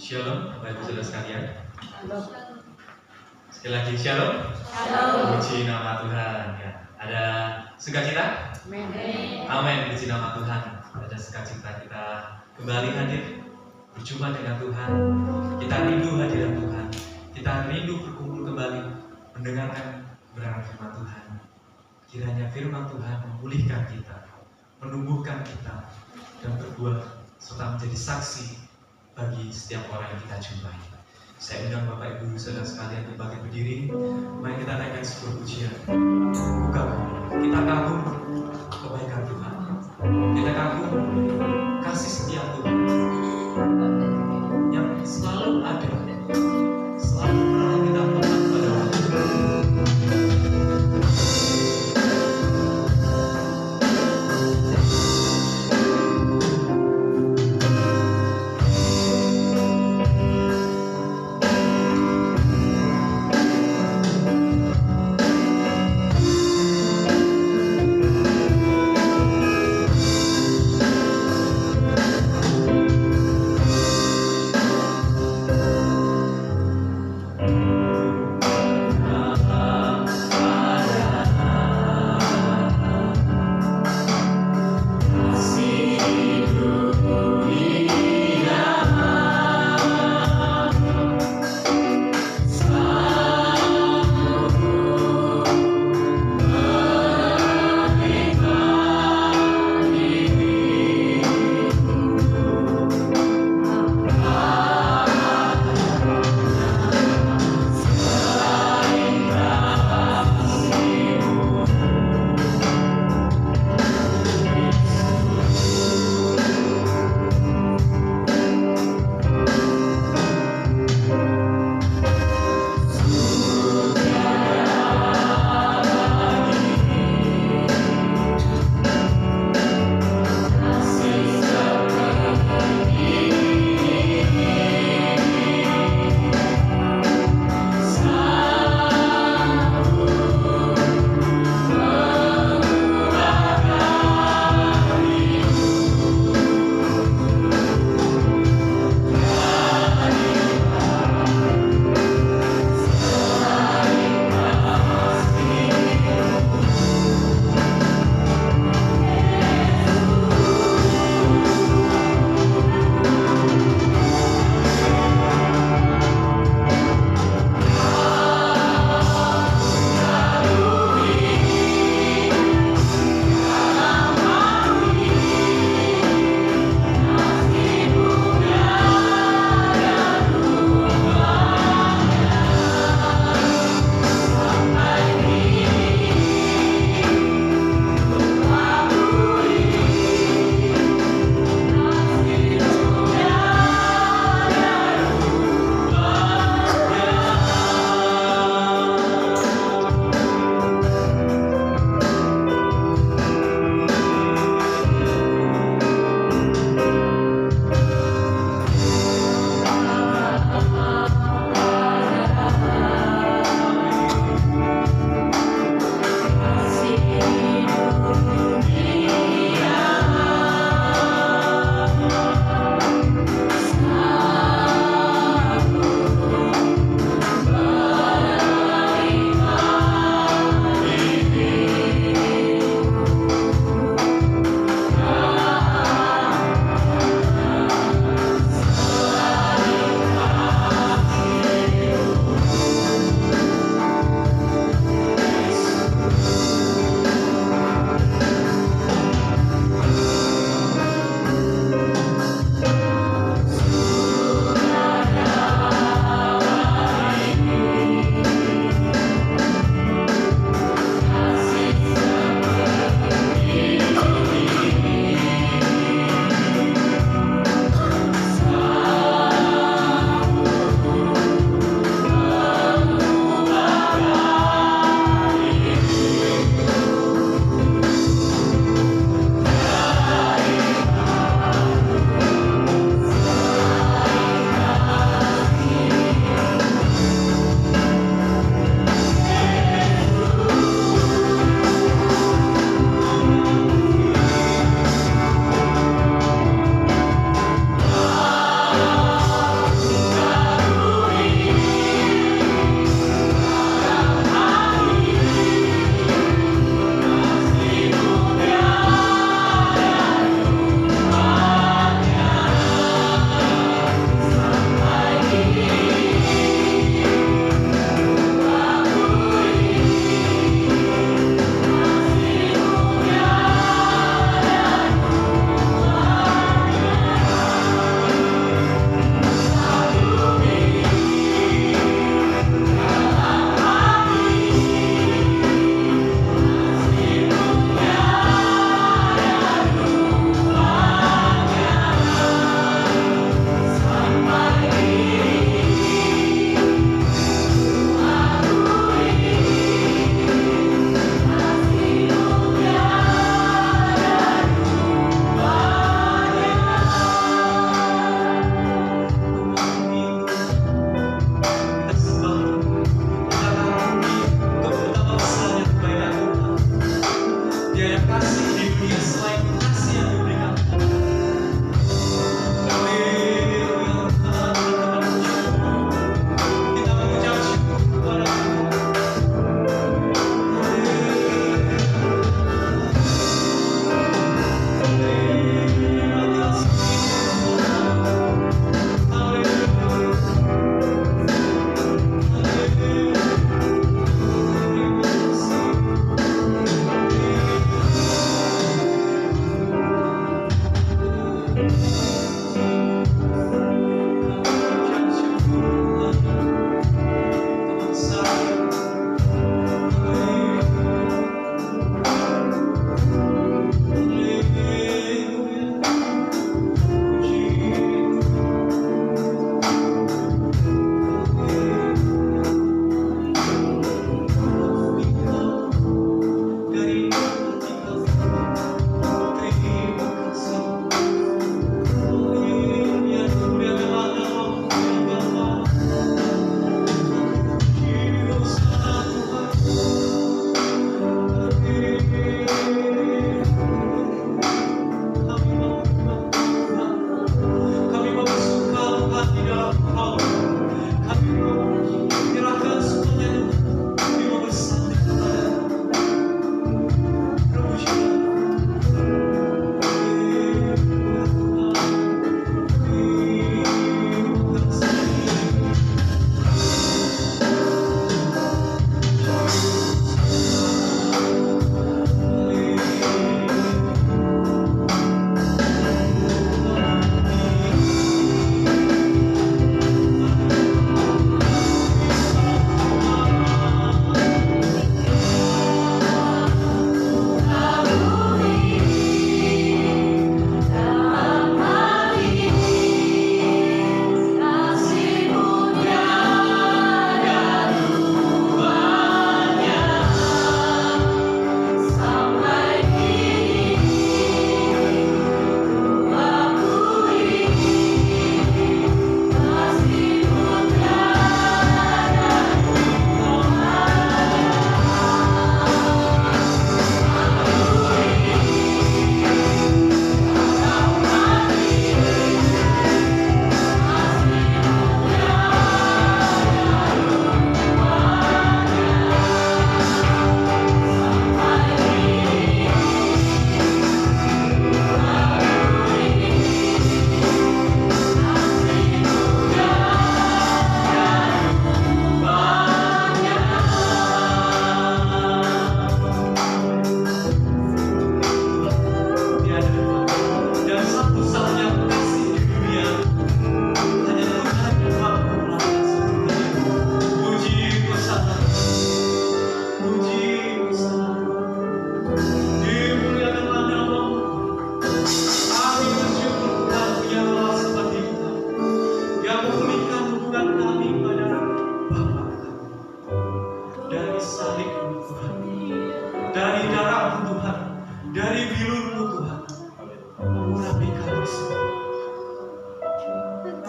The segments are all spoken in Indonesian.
Shalom, Bapak Ibu Saudara sekalian. Shalom. Sekali lagi Shalom. Shalom. Puji nama Tuhan. Ya. Ada sukacita? Amin. Puji nama Tuhan. Ada sukacita kita kembali hadir berjumpa dengan Tuhan. Kita rindu hadirat Tuhan. Kita rindu berkumpul kembali mendengarkan kebenaran firman Tuhan. Kiranya firman Tuhan memulihkan kita, menumbuhkan kita, dan berbuah serta menjadi saksi bagi setiap orang yang kita jumpai. Saya undang Bapak Ibu Saudara sekalian untuk bangkit berdiri. Mari kita naikkan sebuah pujian. Buka, kita kagum kebaikan Tuhan. Kita kagum kasih setia Tuhan yang selalu ada, selalu menolong kita tepat pada waktu.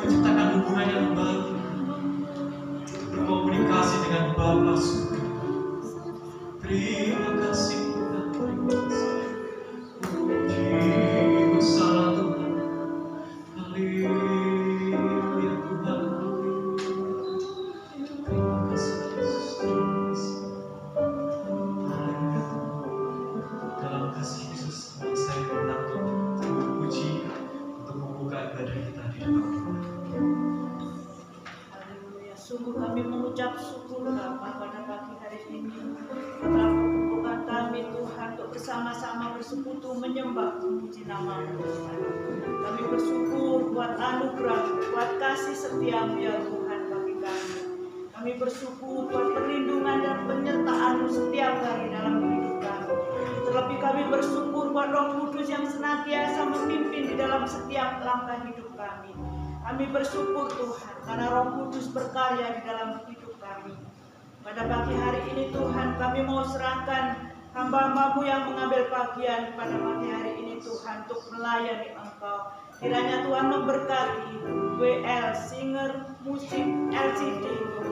menciptakan hubungan yang baru, berkomunikasi dengan Bapa surga. Terima kasih Tuhan, terima kasih. Puji salah Tuhan, haleluya Tuhan, terima kasih Yesus, terima kasih. Haleluya. Dalam kasih Yesus, saya hendak puji untuk membuka ibadah kita di depan Tuhan. Haleluya. Sungguh kami mengucap syukur Bapa pada pagi hari ini. Telah membuka kami Tuhan untuk bersama-sama bersekutu menyembah memuji nama-Mu Tuhan. Kami bersyukur buat anugerah, buat kasih setia-Mu ya Tuhan bagi kami. Kami bersyukur buat perlindungan dan penyertaan-Mu setiap hari dalam hidup kami. Terlebih kami bersyukur buat Roh Kudus yang senantiasa memimpin di dalam setiap langkah hidup kami. Kami bersyukur Tuhan karena Roh Kudus berkarya di dalam hidup kami. Pada pagi hari ini Tuhan kami mau serahkan hamba-Hamba-Mu yang mengambil bagian pada pagi hari ini Tuhan untuk melayani Engkau. Kiranya Tuhan memberkati WL, singer, musik, LCD,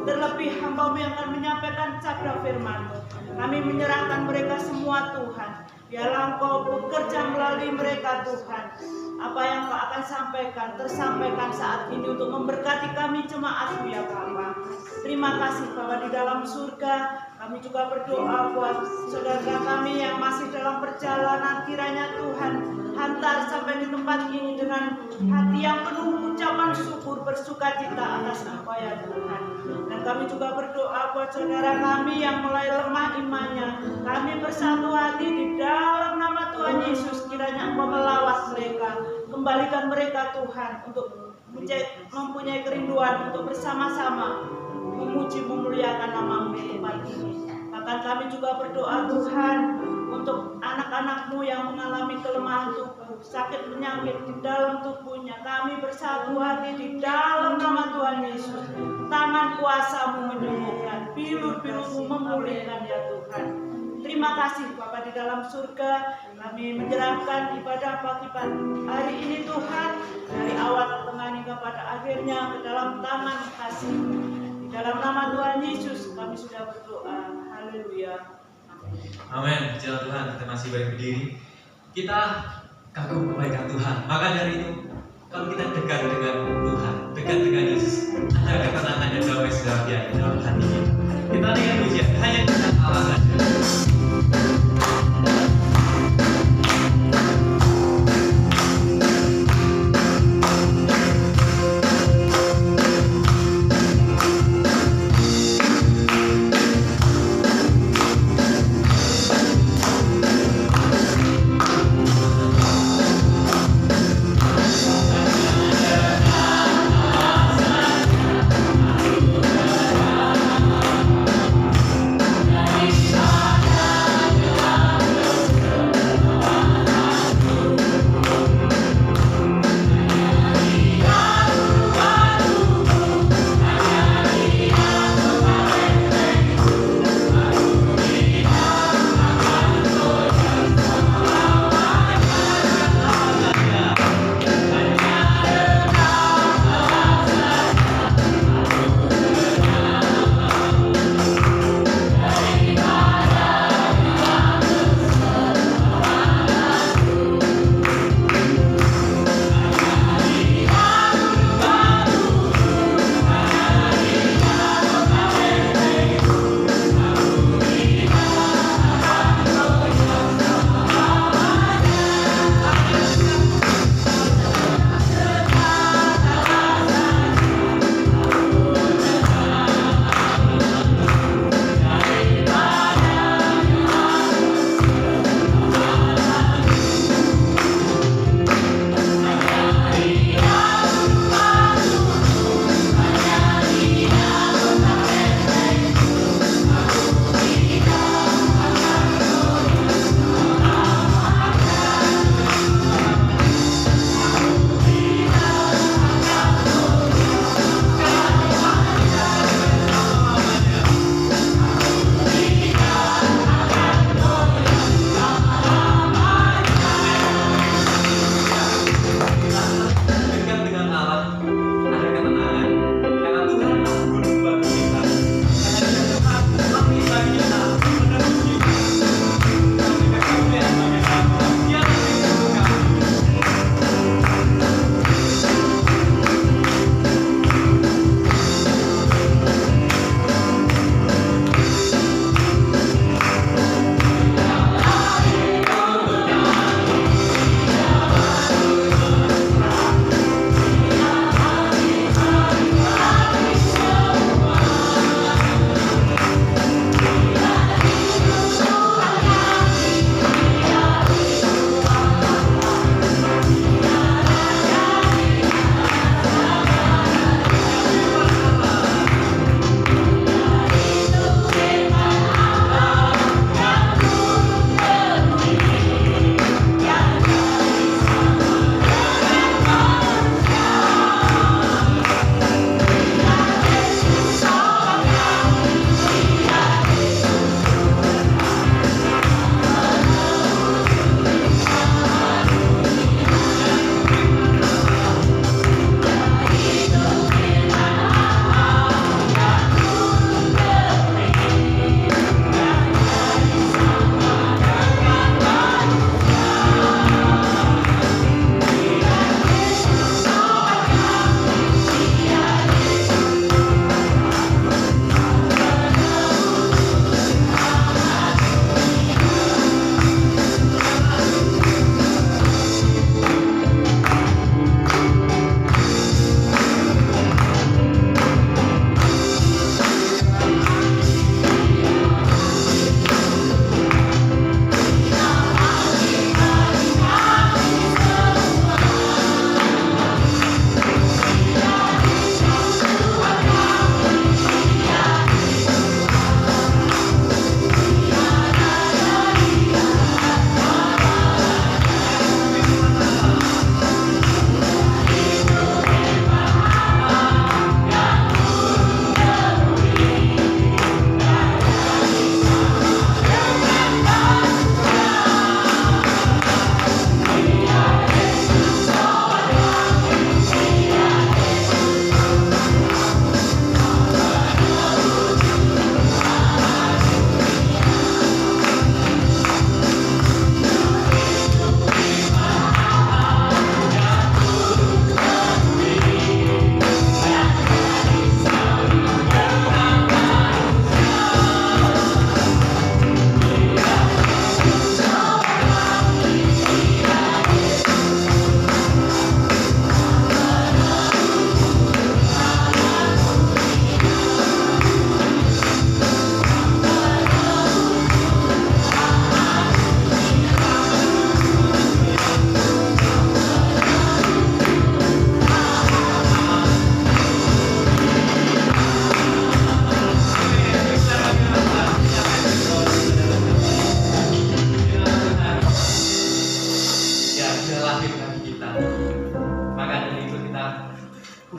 terlebih hamba-Mu yang akan menyampaikan sabda firman-Mu. Kami menyerahkan mereka semua Tuhan. Biarlah Engkau bekerja melalui mereka Tuhan. Apa yang Kau akan sampaikan, tersampaikan saat ini untuk memberkati kami jemaat-Mu ya Bapa. Terima kasih Bapa di dalam surga. Kami juga berdoa buat saudara kami yang masih dalam perjalanan. Kiranya Tuhan hantar sampai di tempat ini dengan hati yang penuh ucapan syukur, bersukacita atas Engkau ya Tuhan. Dan kami juga berdoa buat saudara kami yang mulai lemah imannya. Kami bersatu hati di dalam nama Tuhan Yesus. Kiranya Engkau melawat mereka, kembalikan mereka Tuhan untuk mempunyai kerinduan untuk bersama-sama memuji memuliakan nama-Mu di tempat ini. Bahkan kami juga berdoa Tuhan untuk anak-anak-Mu yang mengalami kelemahan tubuh, sakit penyakit di dalam tubuhnya. Kami bersatu hati di dalam nama Tuhan Yesus. Tangan kuasa-Mu menyembuhkan, bilur-bilur-Mu memulihkan ya Tuhan. Terima kasih Bapa di dalam surga. Kami menyerahkan ibadah pagi hari ini Tuhan, dari awal tengah hingga pada akhirnya ke dalam tangan kasih. Di dalam nama Tuhan Yesus kami sudah berdoa. Haleluya. Amin. Puji Tuhan, kita masih baik berdiri. Kita kagum kebaikan Tuhan. Maka dari itu, kalau kita dekat dengan Tuhan, dekat dengan Yesus, ada ketenangan dan damai sejahtera di dalam hati kita. Kita dengan pujian, hanya kita Allah saja. Hallelujah.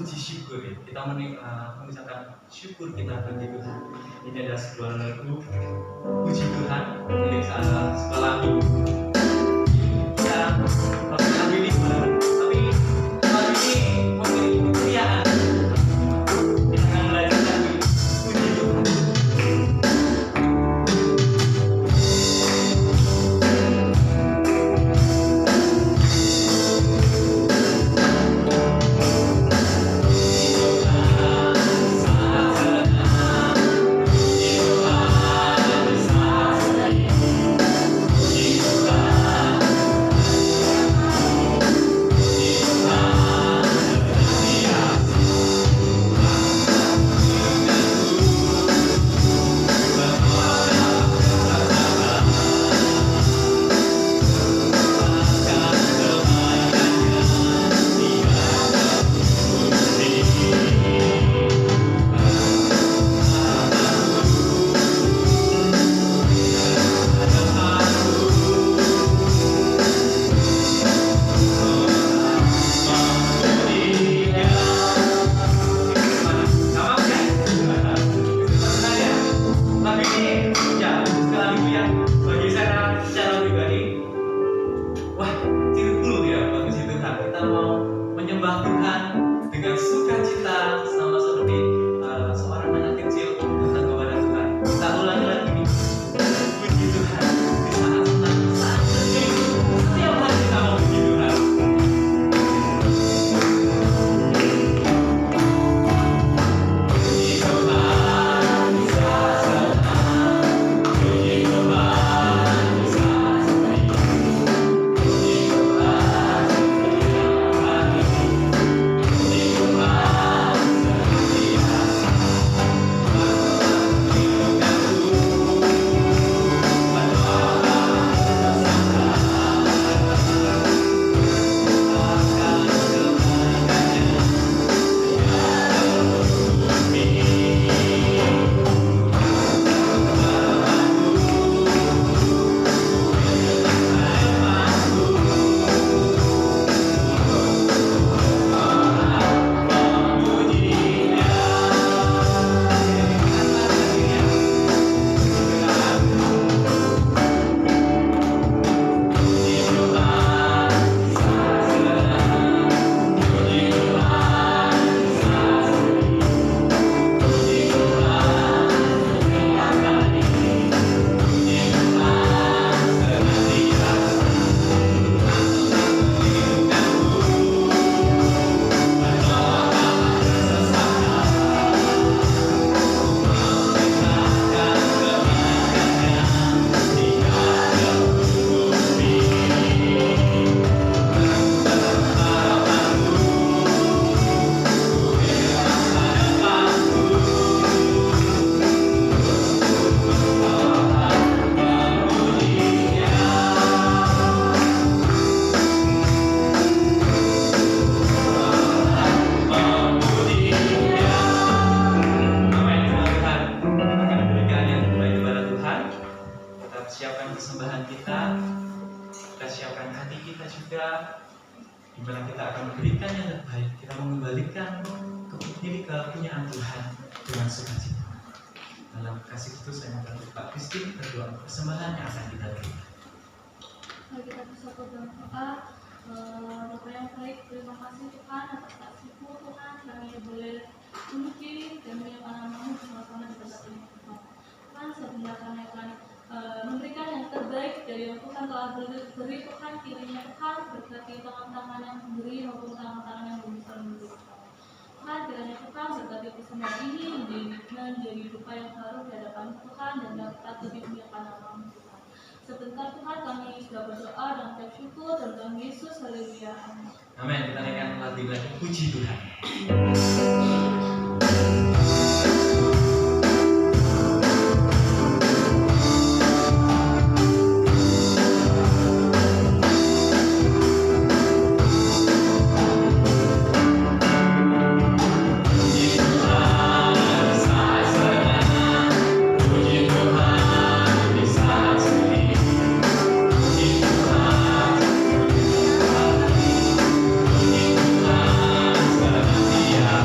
puji syukur ya. Kita mengucapkan syukur kita bagi Tuhan. Ini ada sebuah lagu puji Tuhan milik sekolah minggu. Kita lagu ini baru, tapi lagu ini memiliki kekayaan. Kita akan belajar lagi puji Tuhan. Sebentar Tuhan kami sudah berdoa dan mengucap syukur dalam nama Yesus, haleluya. Amin. Kita naikkan lagu puji Tuhan. Yeah.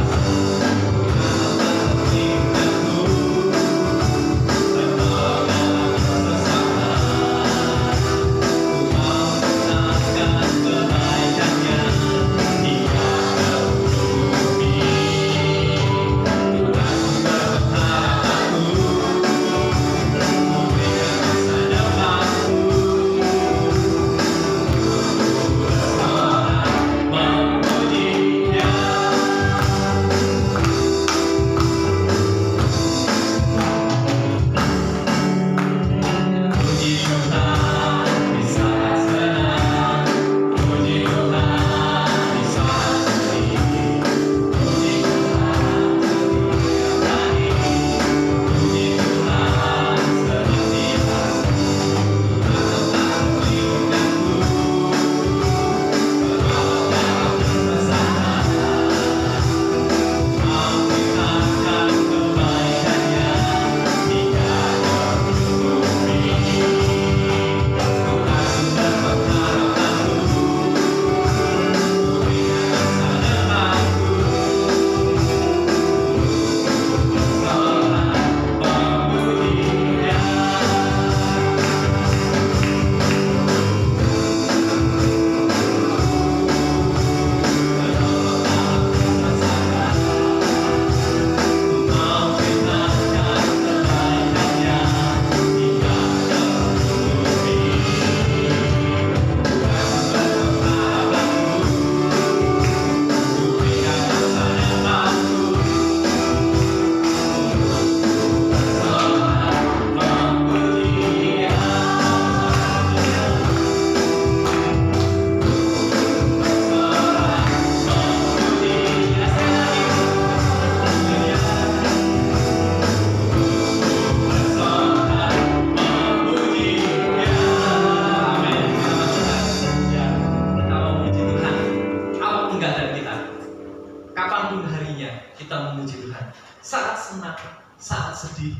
kapanpun harinya kita memuji Tuhan. Saat senang, saat sedih,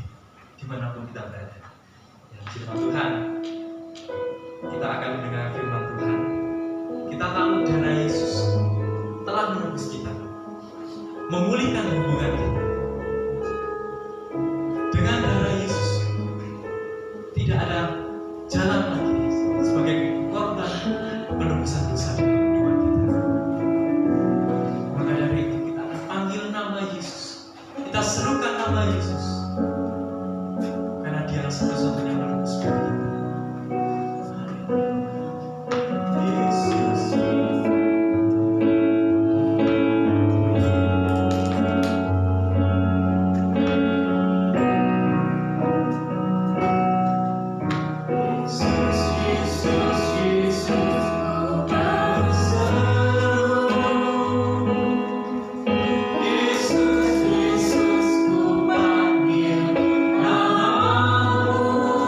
dimanapun kita berada. Ya, firman Tuhan, kita akan mendengar firman Tuhan. Kita tahu darah Yesus telah menebus kita, memulihkan hubungan kita. Dengan darah Yesus tidak ada jalan lagi sebagai korban penebusan dosa dalam kehidupan kita. Maka dari itu kita akan panggil nama Yesus, kita serukan nama Yesus, karena Dia satu-satunya penebus bagi kita. Yesus, ku panggil namamu.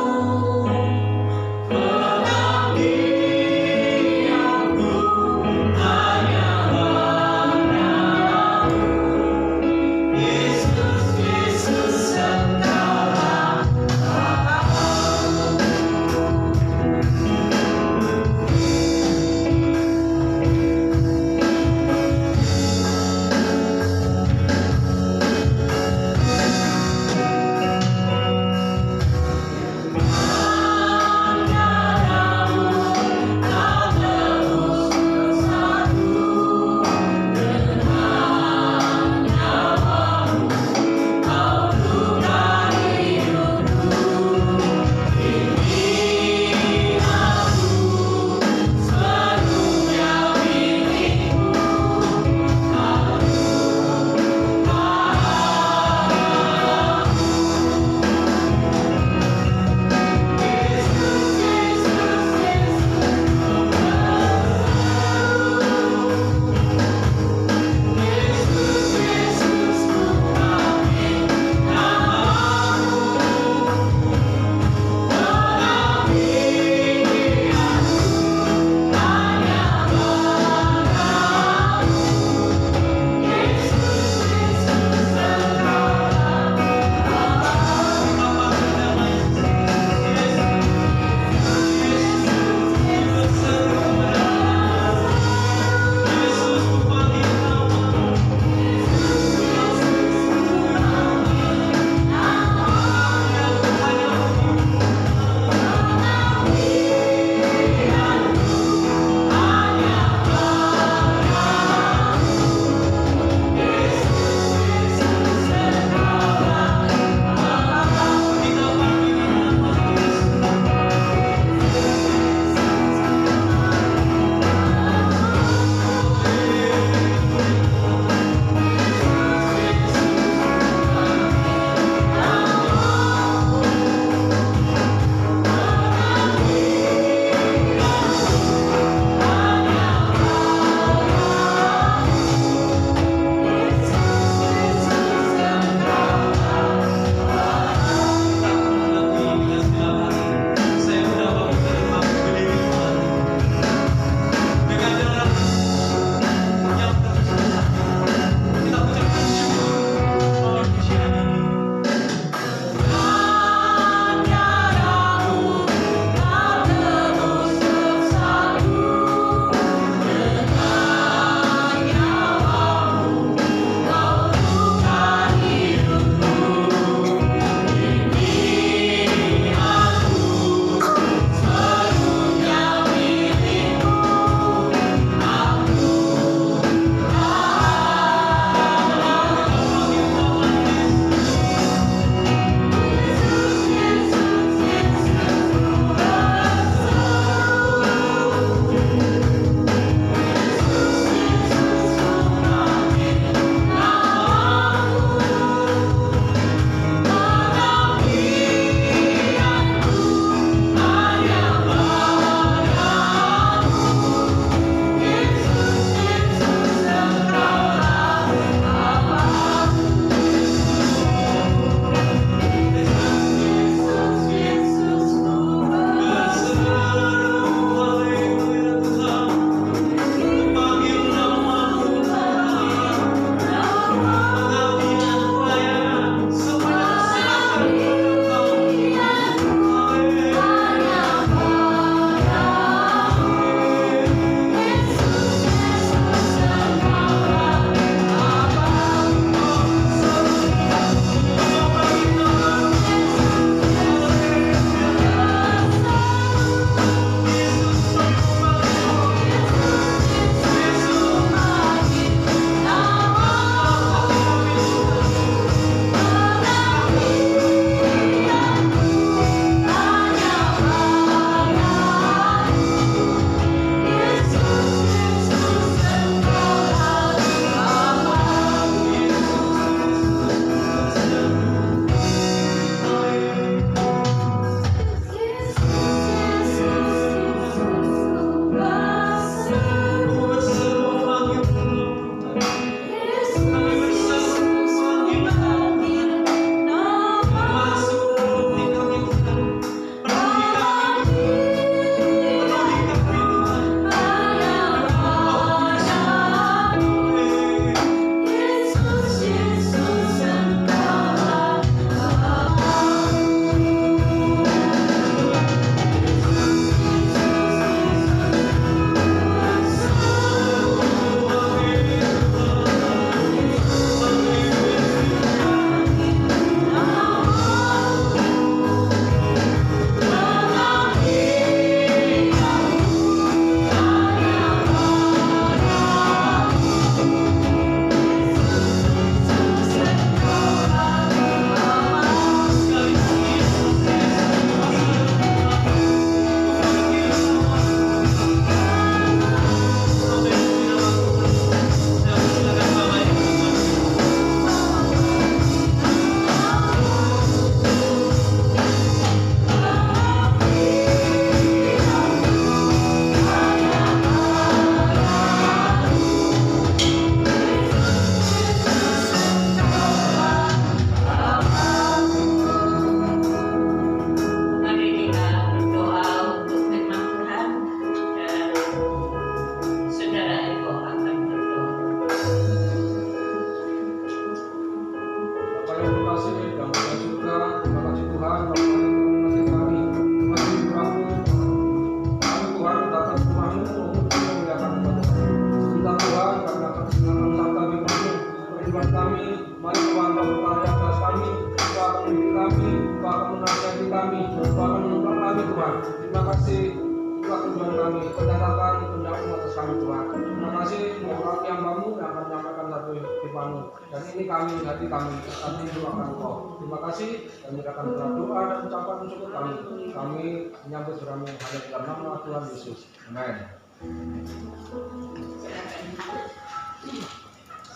kami. Dan ini kami, hati kami doakan Engkau. Terima kasih, kami akan berdoa dan ucapan syukur kami. Kami menyambut surah hanya dalam nama Tuhan Yesus. Amin.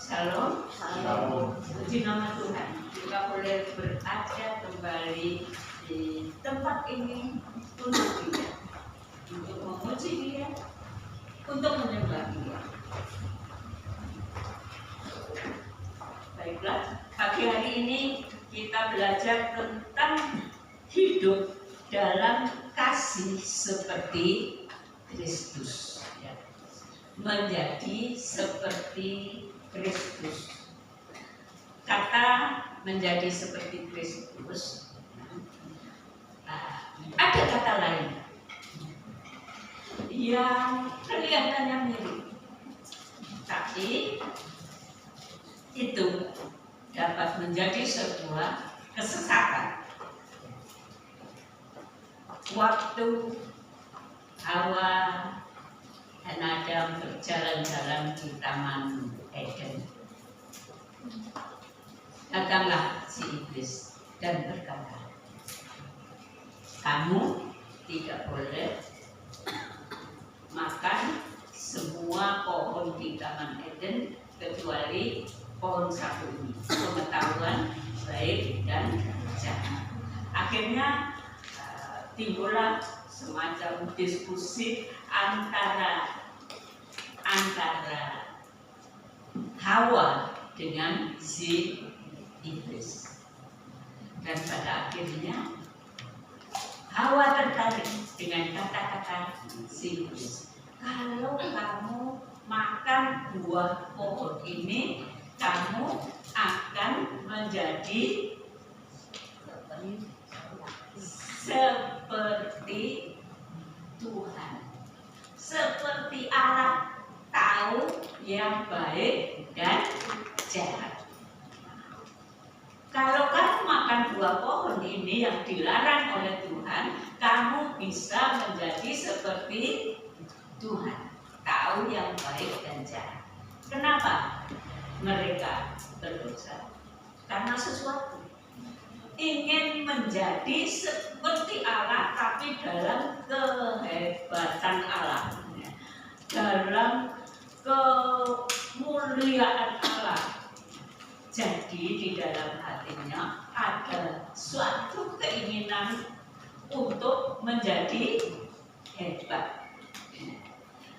Shalom. Puji nama Tuhan. Kita boleh berada kembali di tempat ini untuk Dia, untuk memuji Dia, untuk menyembah Dia. Baiklah, pagi hari ini kita belajar tentang hidup dalam kasih seperti Kristus, ya. Menjadi seperti Kristus. Kata menjadi seperti Kristus, ada kata lain yang kelihatannya mirip, tapi itu dapat menjadi sebuah kesesatan. Waktu Hawa dan Adam berjalan-jalan di Taman Eden, datanglah si iblis dan berkata, kamu tidak boleh makan semua pohon di Taman Eden kecuali pohon satu ini, pengetahuan baik dan jahat. Akhirnya timbullah semacam diskusi antara Hawa dengan si iblis. Dan pada akhirnya Hawa tertarik dengan kata-kata si iblis. Kalau kamu makan buah pohon ini, kamu akan menjadi seperti Tuhan, seperti Allah, tahu yang baik dan jahat. Kalau kamu makan buah pohon ini yang dilarang oleh Tuhan, kamu bisa menjadi seperti Tuhan, tahu yang baik dan jahat. Kenapa mereka berdosa? Karena sesuatu ingin menjadi seperti Allah, tapi dalam kehebatan Allah, dalam kemuliaan Allah. Jadi di dalam hatinya ada suatu keinginan untuk menjadi hebat,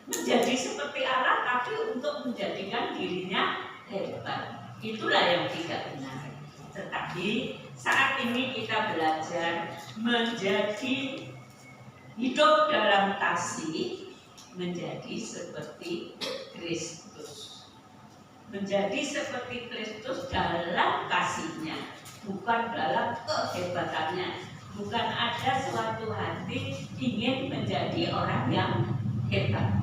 menjadi seperti Allah, tapi untuk menjadikan dirinya hebat. Itulah yang tidak benar. Tetapi saat ini kita belajar menjadi hidup dalam kasih, menjadi seperti Kristus. Menjadi seperti Kristus dalam kasihnya, bukan dalam kehebatannya. Bukan ada suatu hati ingin menjadi orang yang hebat.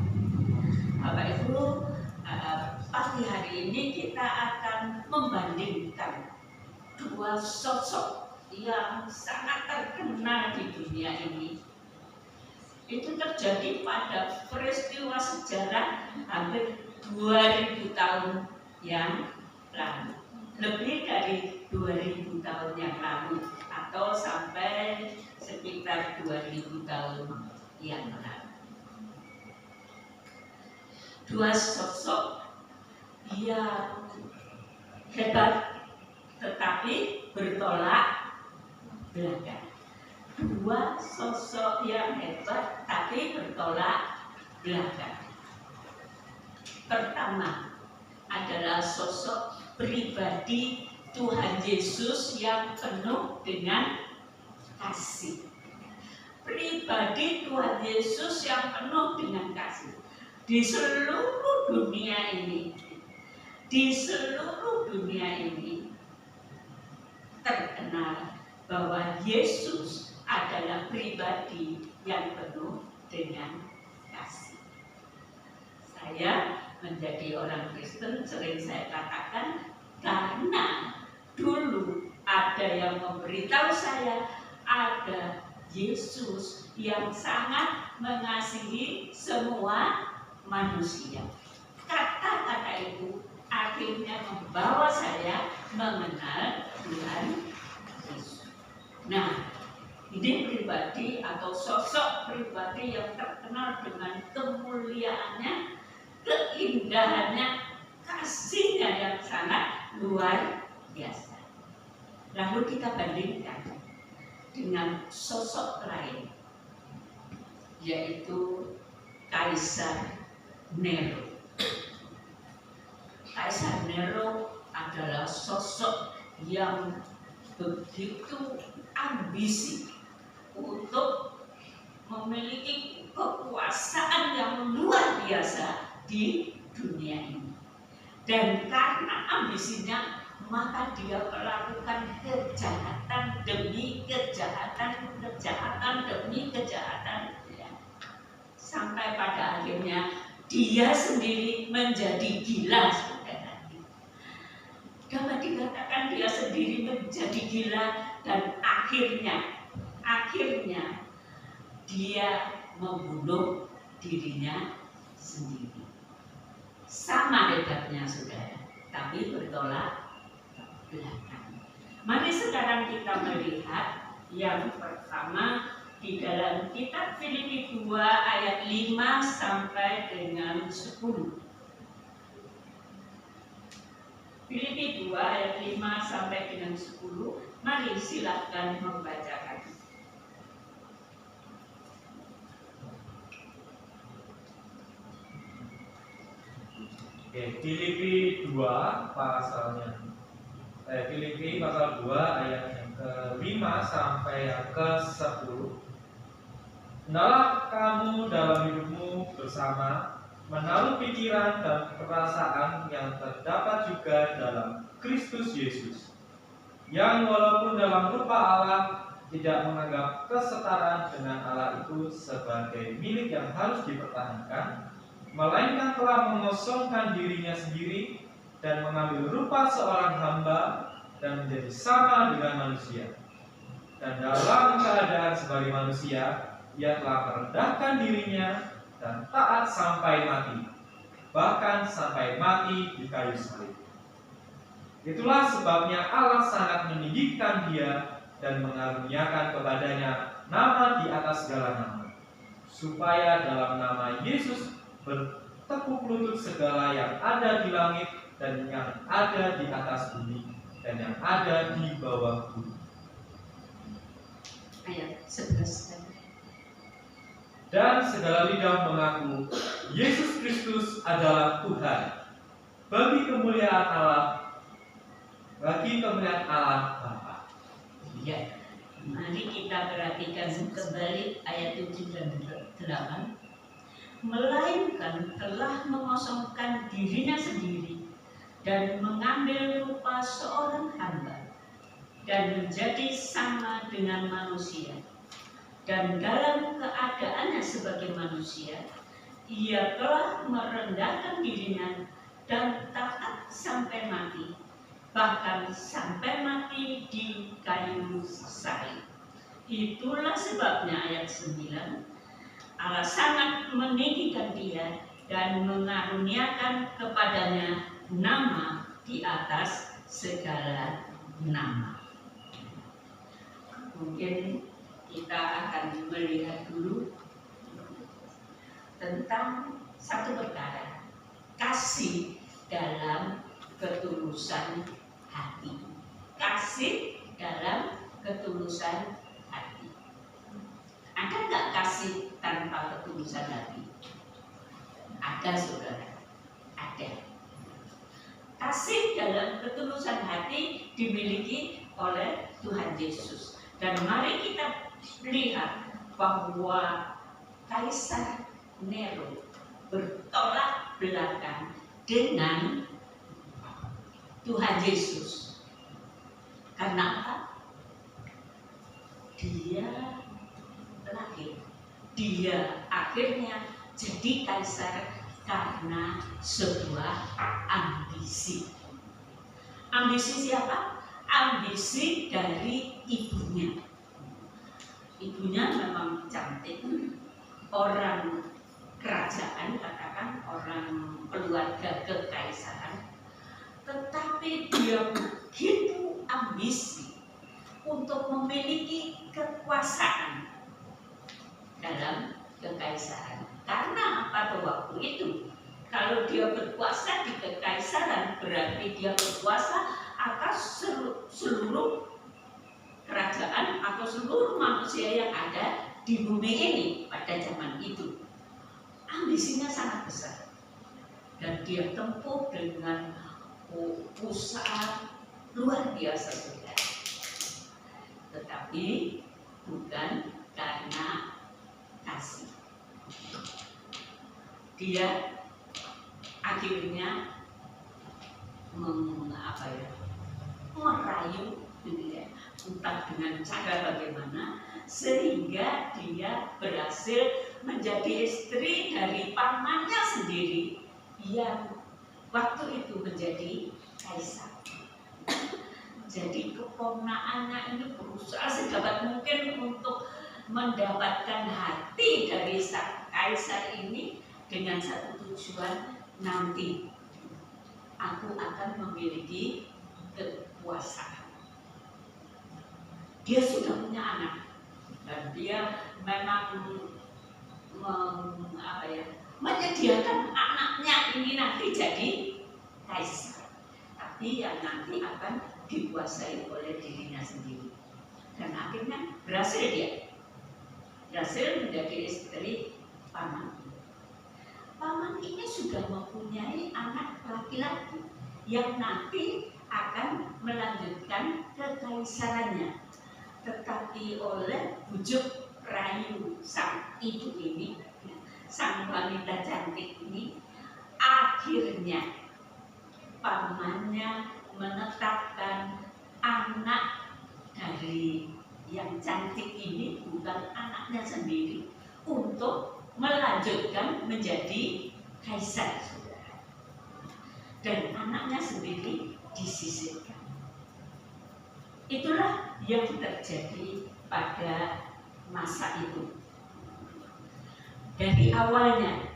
Bapak Ibu, pagi hari ini kita akan membandingkan dua sosok yang sangat terkenal di dunia ini. Itu terjadi pada peristiwa sejarah hampir 2000 tahun yang lalu, lebih dari 2000 tahun yang lalu, atau sampai sekitar 2000 tahun yang lalu. Dua sosok yang hebat tetapi bertolak belakang. Dua sosok yang hebat tapi bertolak belakang. Pertama adalah sosok pribadi Tuhan Yesus yang penuh dengan kasih. Pribadi Tuhan Yesus yang penuh dengan kasih. Di seluruh dunia ini, terkenal bahwa Yesus adalah pribadi yang penuh dengan kasih. Saya menjadi orang Kristen sering saya katakan, karena dulu ada yang memberitahu saya ada Yesus yang sangat mengasihi semua manusia. Kata-kata itu akhirnya membawa saya mengenal Tuhan Yesus. Nah, ini pribadi atau sosok pribadi yang terkenal dengan kemuliaannya, keindahannya, kasihnya yang sangat luar biasa. Lalu kita bandingkan dengan sosok lain, yaitu Kaisar Nero. Kaisar Nero adalah sosok yang begitu ambisi untuk memiliki kekuasaan yang luar biasa di dunia ini. Dan karena ambisinya, maka dia melakukan kejahatan demi kejahatan, kejahatan demi kejahatan, sampai pada akhirnya dia sendiri menjadi gila. Dapat dikatakan dia sendiri menjadi gila, dan akhirnya dia membunuh dirinya sendiri. Sama hebatnya saudara, tapi bertolak belakang. Mari sekarang kita melihat yang pertama di dalam kitab Filipi 2 ayat 5 sampai dengan 10. Filipi 2 ayat 5 sampai dengan 10. Mari silakan membacakan. Oke, Filipi 2 pasalnya. Filipi pasal 2 ayat yang ke-5 sampai yang ke-10. Hendaklah kamu dalam hidupmu bersama menaruh pikiran dan perasaan yang terdapat juga dalam Kristus Yesus, yang walaupun dalam rupa Allah tidak menganggap kesetaraan dengan Allah itu sebagai milik yang harus dipertahankan, melainkan telah mengosongkan dirinya sendiri dan mengambil rupa seorang hamba dan menjadi sama dengan manusia. Dan dalam keadaan sebagai manusia, ia telah merendahkan dirinya dan taat sampai mati, bahkan sampai mati di kayu salib. Itulah sebabnya Allah sangat meninggikan dia dan mengaruniakan kepadanya nama di atas segala nama, supaya dalam nama Yesus bertekuk lutut segala yang ada di langit dan yang ada di atas bumi dan yang ada di bawah bumi. Ayat 11. Dan segala lidah mengaku Yesus Kristus adalah Tuhan, bagi kemuliaan Allah Bapa. Ya, mari kita perhatikan kembali ayat 7 dan 8. Melainkan telah mengosongkan dirinya sendiri dan mengambil rupa seorang hamba dan menjadi sama dengan manusia. Dan dalam keadaannya sebagai manusia, ia telah merendahkan dirinya dan taat sampai mati, bahkan sampai mati di kayu salib. Itulah sebabnya ayat 9, Allah sangat meninggikan dia dan mengaruniakan kepadanya nama di atas segala nama. Mungkin kita akan melihat dulu tentang satu perkara, kasih dalam ketulusan hati. Kasih dalam ketulusan hati. Ada nggak kasih tanpa ketulusan hati? Ada, saudara. Ada. Kasih dalam ketulusan hati dimiliki oleh Tuhan Yesus. Dan mari kita lihat bahwa Kaisar Nero bertolak belakang dengan Tuhan Yesus. Karena apa? Dia akhirnya jadi kaisar karena sebuah ambisi. Ambisi siapa? Ambisi dari ibunya. Ibunya memang cantik, orang kerajaan, katakan orang keluarga kekaisaran. tetapi dia begitu ambisi untuk memiliki kekuasaan dalam kekaisaran. Karena pada waktu itu, kalau dia berkuasa di kekaisaran, berarti dia berkuasa atas seluruh kerajaan atau seluruh manusia yang ada di bumi ini pada zaman itu. Ambisinya sangat besar dan dia tempuh dengan usaha luar biasa sudah. Tetapi bukan karena kasih. Dia akhirnya merayu entah dengan cara bagaimana sehingga dia berhasil menjadi istri dari pamannya sendiri yang waktu itu menjadi kaisar. Jadi keponakannya ini berusaha sedapat mungkin untuk mendapatkan hati dari sang kaisar ini dengan satu tujuan, nanti aku akan memiliki kekuasaan. Dia sudah punya anak dan dia memang menyediakan anaknya ini nanti jadi kaisar, tapi yang nanti akan dikuasai oleh dirinya sendiri. Dan akhirnya berhasil menjadi istri paman. Paman ini sudah mempunyai anak laki-laki yang nanti akan melanjutkan kekaisarannya. Tetapi oleh bujuk rayu sang ibu ini, sang wanita cantik ini, akhirnya pamannya menetapkan anak dari yang cantik ini bukan anaknya sendiri untuk melanjutkan menjadi kaisar. Dan anaknya sendiri disisihkan. Itulah yang terjadi pada masa itu. Dari awalnya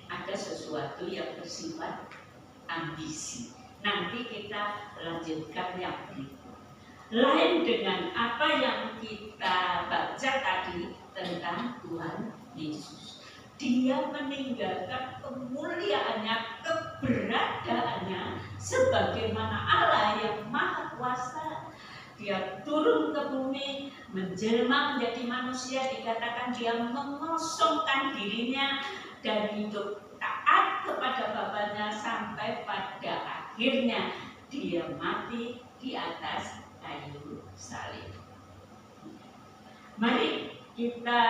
ada sesuatu yang bersifat ambisi. Nanti kita lanjutkan yang berikut. Lain dengan apa yang kita baca tadi tentang Tuhan Yesus. Dia meninggalkan kemuliaannya, keberadaannya sebagaimana Allah yang Maha Kuasa. Dia turun ke bumi, menjelma menjadi manusia, dikatakan dia mengosongkan dirinya dan hidup taat kepada Bapaknya sampai pada akhirnya dia mati di atas kayu salib. Mari kita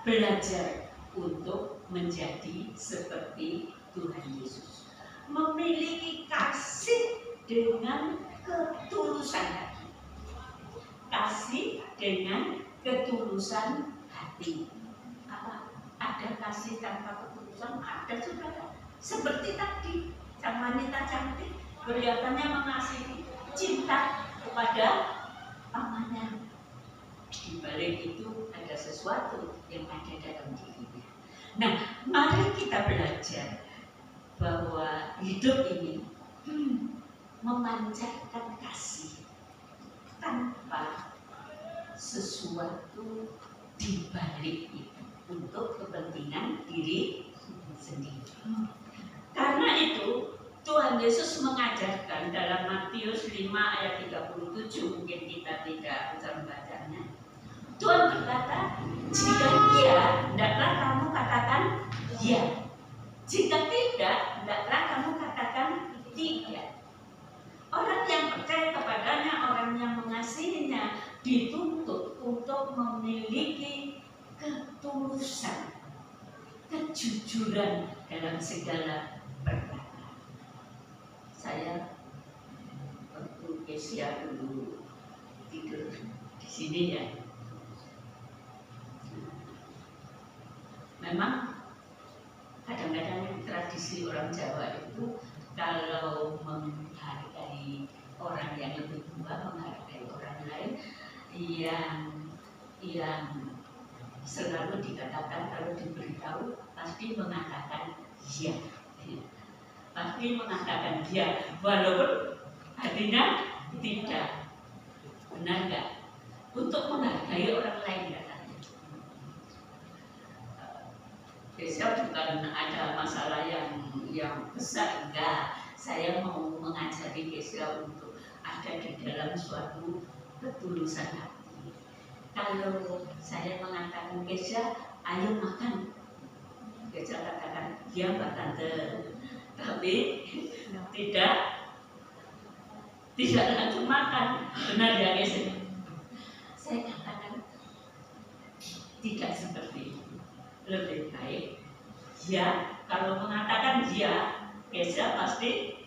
belajar untuk menjadi seperti Tuhan Yesus, memiliki kasih dengan ketulusan hati. Kasih dengan ketulusan hati. Apa? Ada kasih tanpa ketulusan? Ada saudara. Seperti tadi, sang wanita cantik kelihatannya mengasihi, cinta kepada pamannya. Di balik itu ada sesuatu yang ada dalam dirinya. Nah, mari kita belajar bahwa hidup ini memancarkan kasih tanpa sesuatu di balik itu untuk kepentingan diri sendiri. Karena itu Tuhan Yesus mengajarkan dalam Matius 5 ayat 37, mungkin kita tidak bisa membacanya. Tuhan berkata, jika iya, hendaklah kamu katakan iya. Jika tidak, hendaklah kamu katakan tidak. Orang yang percaya kepadanya, orang yang mengasihinya, dituntut untuk memiliki ketulusan, kejujuran dalam segala perkara. Saya waktu Kesia dulu tidur di sini ya. Memang kadang-kadang tradisi orang Jawa itu kalau menghargai orang yang lebih tua, menghargai orang lain yang selalu dikatakan kalau diberitahu pasti mengatakan iya. pasti mengatakan dia, walaupun hatinya tidak. Benar nggak? Untuk menghargai orang lain katanya. Kesha bukan ada masalah yang besar, enggak. Saya mau mengajari Kesha untuk ada di dalam suatu ketulusan hati. Kalau saya mengatakan Kesha, ayo makan, Kesha katakan, ya Mbak Tante, tapi tidak langsung makan. Benar ya Kesha? Saya katakan tidak seperti itu. Lebih baik ya, kalau mengatakan ya, Kesha pasti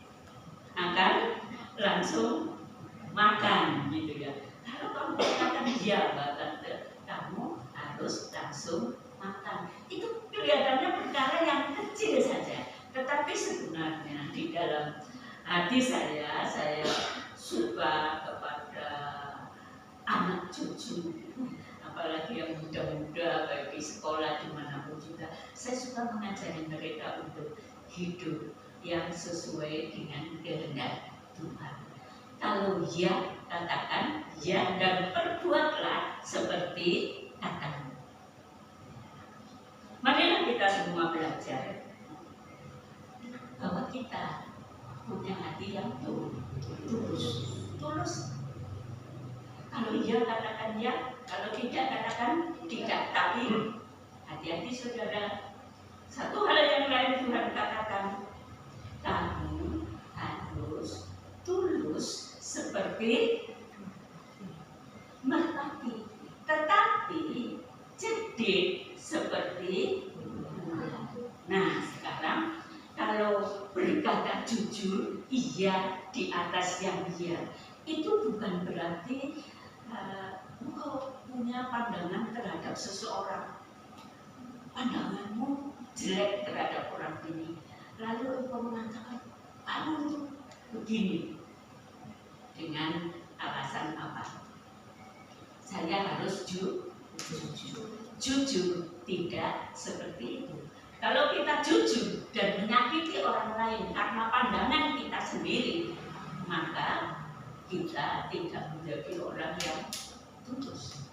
akan langsung makan gitu ya. Kalau kamu katakan ya Mbak Tante, kamu harus langsung makan. Itu kelihatannya perkara yang kecil saja, tetapi sebenarnya di dalam hati saya suka kepada anak cucu, apalagi yang muda-muda, baik di sekolah dimanapun juga. Saya suka mengajari mereka untuk hidup yang sesuai dengan kehendak Tuhan. Kalau ya, katakan ya dan perbuatlah seperti katamu. Marilah kita semua belajar bahwa kita punya hati yang tulus. Kalau ya katakan ya, kalau tidak katakan tidak. Tapi hati-hati saudara, satu hal yang lain Tuhan katakan, kamu harus tulus seperti merpati, tetapi cerdik seperti bulan. Nah sekarang kalau berkata jujur, iya di atas yang iya, itu bukan berarti engkau punya pandangan terhadap seseorang, pandanganmu jelek terhadap orang ini, lalu engkau mengatakan kamu itu begini dengan alasan apa? Saya harus jujur, tidak seperti itu. Kalau kita jujur dan menyakiti orang lain karena pandangan kita sendiri, maka kita tidak menjadi orang yang tulus.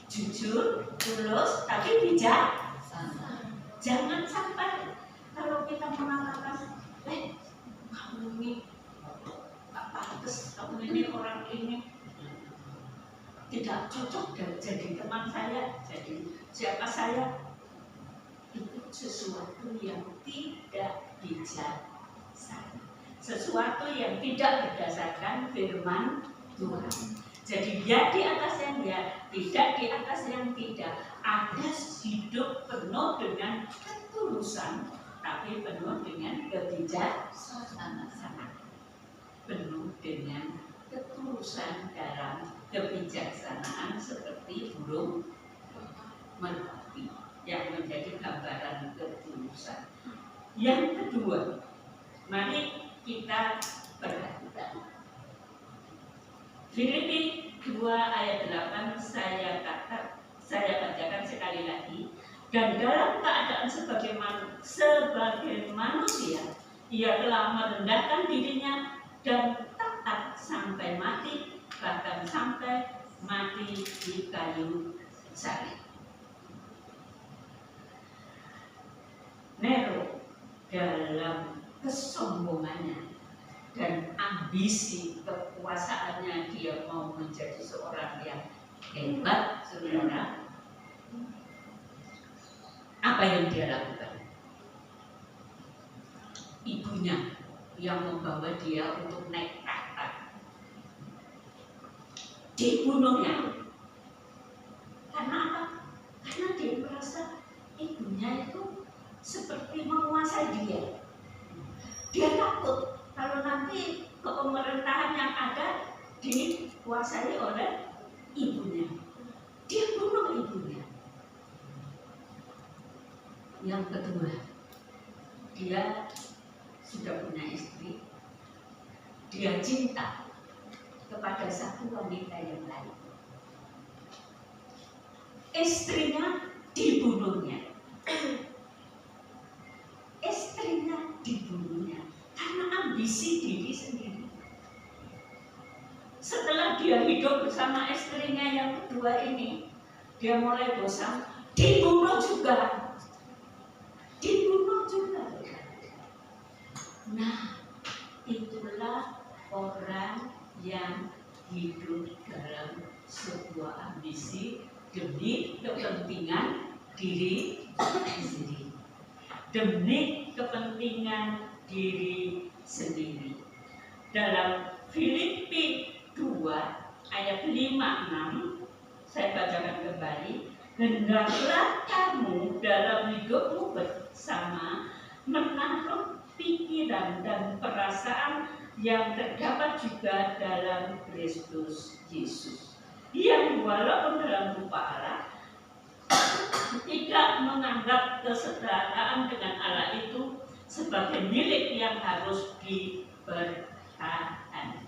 Jujur, tulus, tapi bijaksana. Jangan sampai kalau kita mengatakan, kamu ini tak pantas, kamu ini orang ini tidak cocok dan jadi teman saya, jadi siapa saya, itu sesuatu yang tidak bijaksana, sesuatu yang tidak berdasarkan firman Tuhan. Jadi ya di atas yang ya, tidak di atas yang tidak. Ada hidup penuh dengan ketulusan, tapi penuh dengan kebijaksanaan, penuh dengan ketulusan dalam kebijaksanaan seperti burung merpati yang menjadi gambaran ketulusan. Yang kedua, mari kita perhatikan Filipi 2 ayat 8, saya bacakan sekali lagi. Dan dalam keadaan sebagai manusia, ia telah merendahkan dirinya dan taat sampai mati, bahkan sampai mati di kayu salib. Nero dalam kesombongannya dan ambisi kekuasaannya, dia mau menjadi seorang yang hebat, saudara. Apa yang dia lakukan? Ibunya yang membawa dia untuk naik tahta, dibunuhnya. Karena apa? Karena dia merasa ibunya itu seperti menguasai dia. Dia takut kalau nanti pemerintahan yang ada dikuasai oleh ibunya. Dia bunuh ibunya. Yang kedua, dia sudah punya istri. Dia cinta kepada satu wanita yang lain. Istrinya dibunuhnya. Istrinya dibunuhnya. karena dia hidup bersama istrinya yang kedua ini, dia mulai bosan, dibunuh juga. Nah, itulah orang yang hidup dalam sebuah ambisi demi kepentingan diri sendiri. Demi kepentingan diri sendiri. Dalam Filipi 2 ayat 5-6, saya bacakan kembali. Hendaklah kamu dalam hidupmu bersama menaruh pikiran dan perasaan yang terdapat juga dalam Kristus Yesus, yang walaupun dalam rupa Allah tidak menganggap kesetaraan dengan Allah itu sebagai milik yang harus dipertahankan.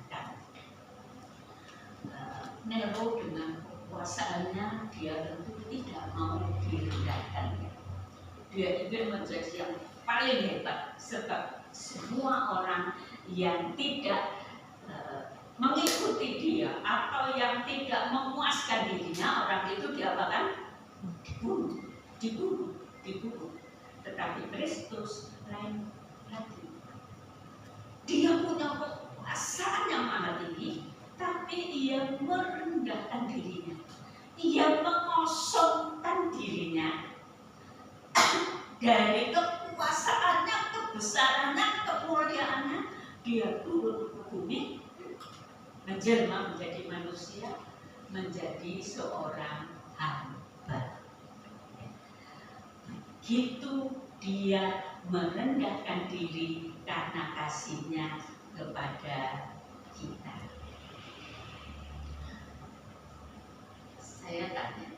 Nero dengan kekuasaannya dia tentu tidak mau direndahkan. Dia ingin menjadi yang paling hebat, sebab semua orang yang tidak mengikuti dia atau yang tidak memuaskan dirinya, orang itu diapakan? Dibunuh. Tetapi Kristus lain lagi. Dia punya kekuasaan yang maha tinggi, tapi ia merendahkan dirinya. Ia mengosongkan dirinya dari kekuasaannya, kebesarannya, kemuliaannya. Dia turun ke bumi, menjelma menjadi manusia, menjadi seorang hamba. Begitu dia merendahkan diri karena kasihnya kepada kita. Saya tanya,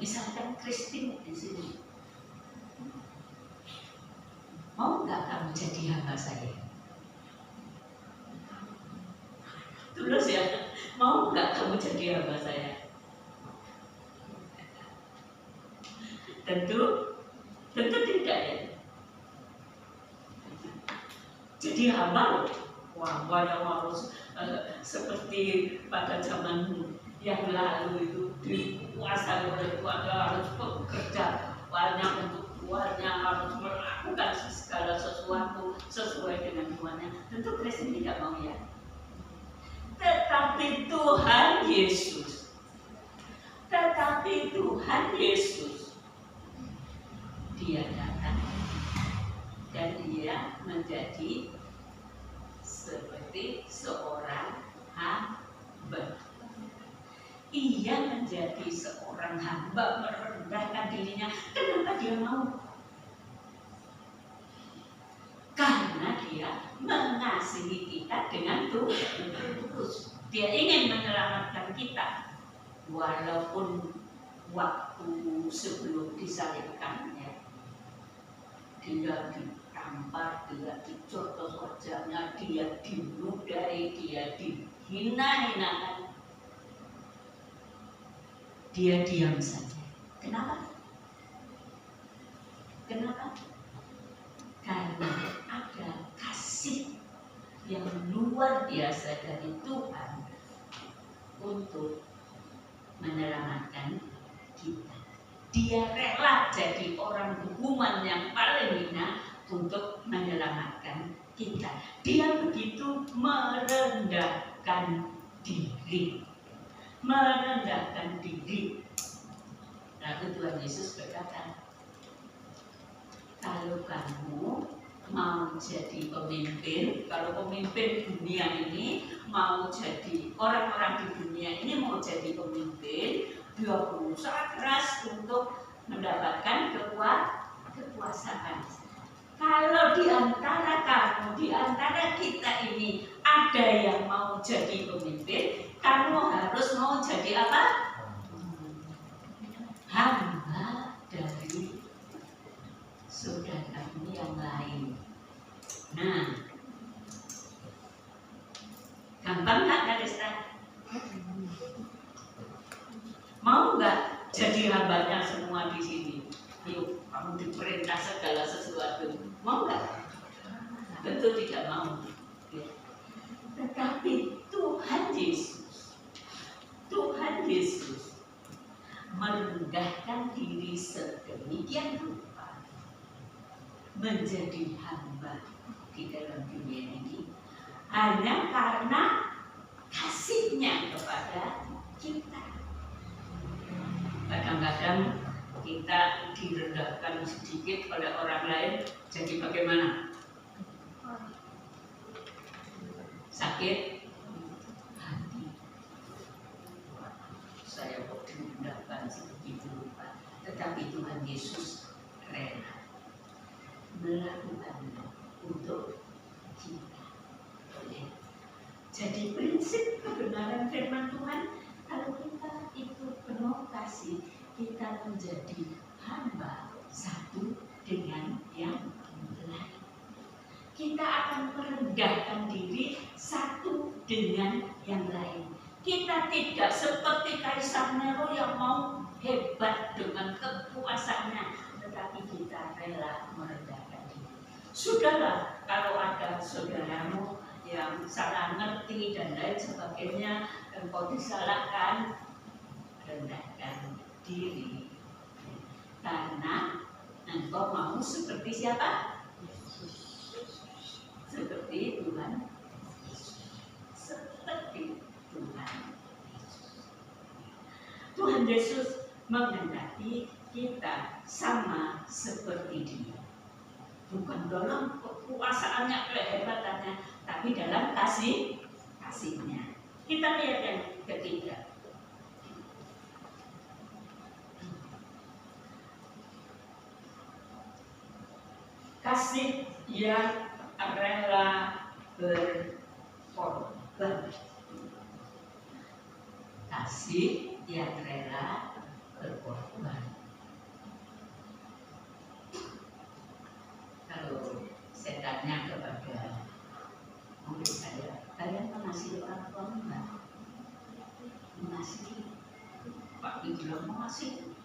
misalkan Christine di sini, mau nggak kamu jadi hamba saya? Tulus ya, mau nggak kamu jadi hamba saya? Tentu tidak ya. Jadi hamba, hamba yang harus seperti pada zaman yang lalu itu dikuasai oleh keluarga, harus bekerja banyak untuk keluarga, harus melakukan segala sesuatu sesuai dengan tuannya. Tentu Kristen tidak mau ya. Tetapi Tuhan Yesus, dia datang dan dia menjadi seperti seorang hamba. Ia menjadi seorang hamba, merendahkan dirinya. Kenapa dia mau? Karena dia mengasihi kita dengan tulus. Dia ingin menyelamatkan kita, walaupun waktu sebelum disalibkannya dia ditampar, dia dicotos wajahnya, dia dinudai, dia dihina-hinakan. Dia diam saja. Kenapa? Karena ada kasih yang luar biasa dari Tuhan untuk menyelamatkan kita. Dia rela jadi orang hukuman yang paling hina untuk menyelamatkan kita. Dia begitu merendahkan diri. Lalu Tuhan Yesus berkata, kalau kamu mau jadi pemimpin, kalau pemimpin dunia ini mau jadi, orang-orang di dunia ini mau jadi pemimpin, dia berusaha keras untuk mendapatkan kekuasaan. Kalau di antara kamu, di antara kita ini ada yang mau jadi pemimpin, kamu harus mau jadi apa? Hamba dari saudaramu yang lain. Nah, gampang nggak Kalista? Mau nggak jadi hambanya semua di sini? Yuk, kamu mau diperintah segala sesuatu. Mau nggak? Tentu tidak mau. Ya. Tetapi Tuhan Yesus merendahkan diri sedemikian rupa, menjadi hamba di dalam dunia ini hanya karena kasihnya kepada kita. Kadang-kadang kita direndahkan sedikit oleh orang lain, jadi bagaimana? Sakit hati. Saya kok direndahkan sebegitu rupa, tetapi Tuhan Yesus rela melakukannya untuk kita. Jadi prinsip kebenaran firman Tuhan, kalau kita itu penuh kasih, kita menjadi hamba satu dengan yang lain. Kita akan merendahkan diri satu dengan yang lain. Kita tidak seperti Kaisar Nero yang mau hebat dengan kekuasaannya, tetapi kita rela merendahkan diri. Sudahlah, kalau ada saudaramu yang salah ngerti dan lain sebagainya, engkau disalahkan, rendahkan diri, karena engkau mau seperti siapa? Seperti Tuhan. Seperti Tuhan. Tuhan Yesus menghendaki kita sama seperti Dia. Bukan dalam kekuasaannya, kehebatannya, tapi dalam kasihnya. Kita lihat yang ketiga. Kasih yang rela berkorban. Kasih yang rela berkorban. Kalau saya tanya kepada murid saya, kalian mengasihi orang tua enggak? Mengasihi. Pak bilang mengasihi.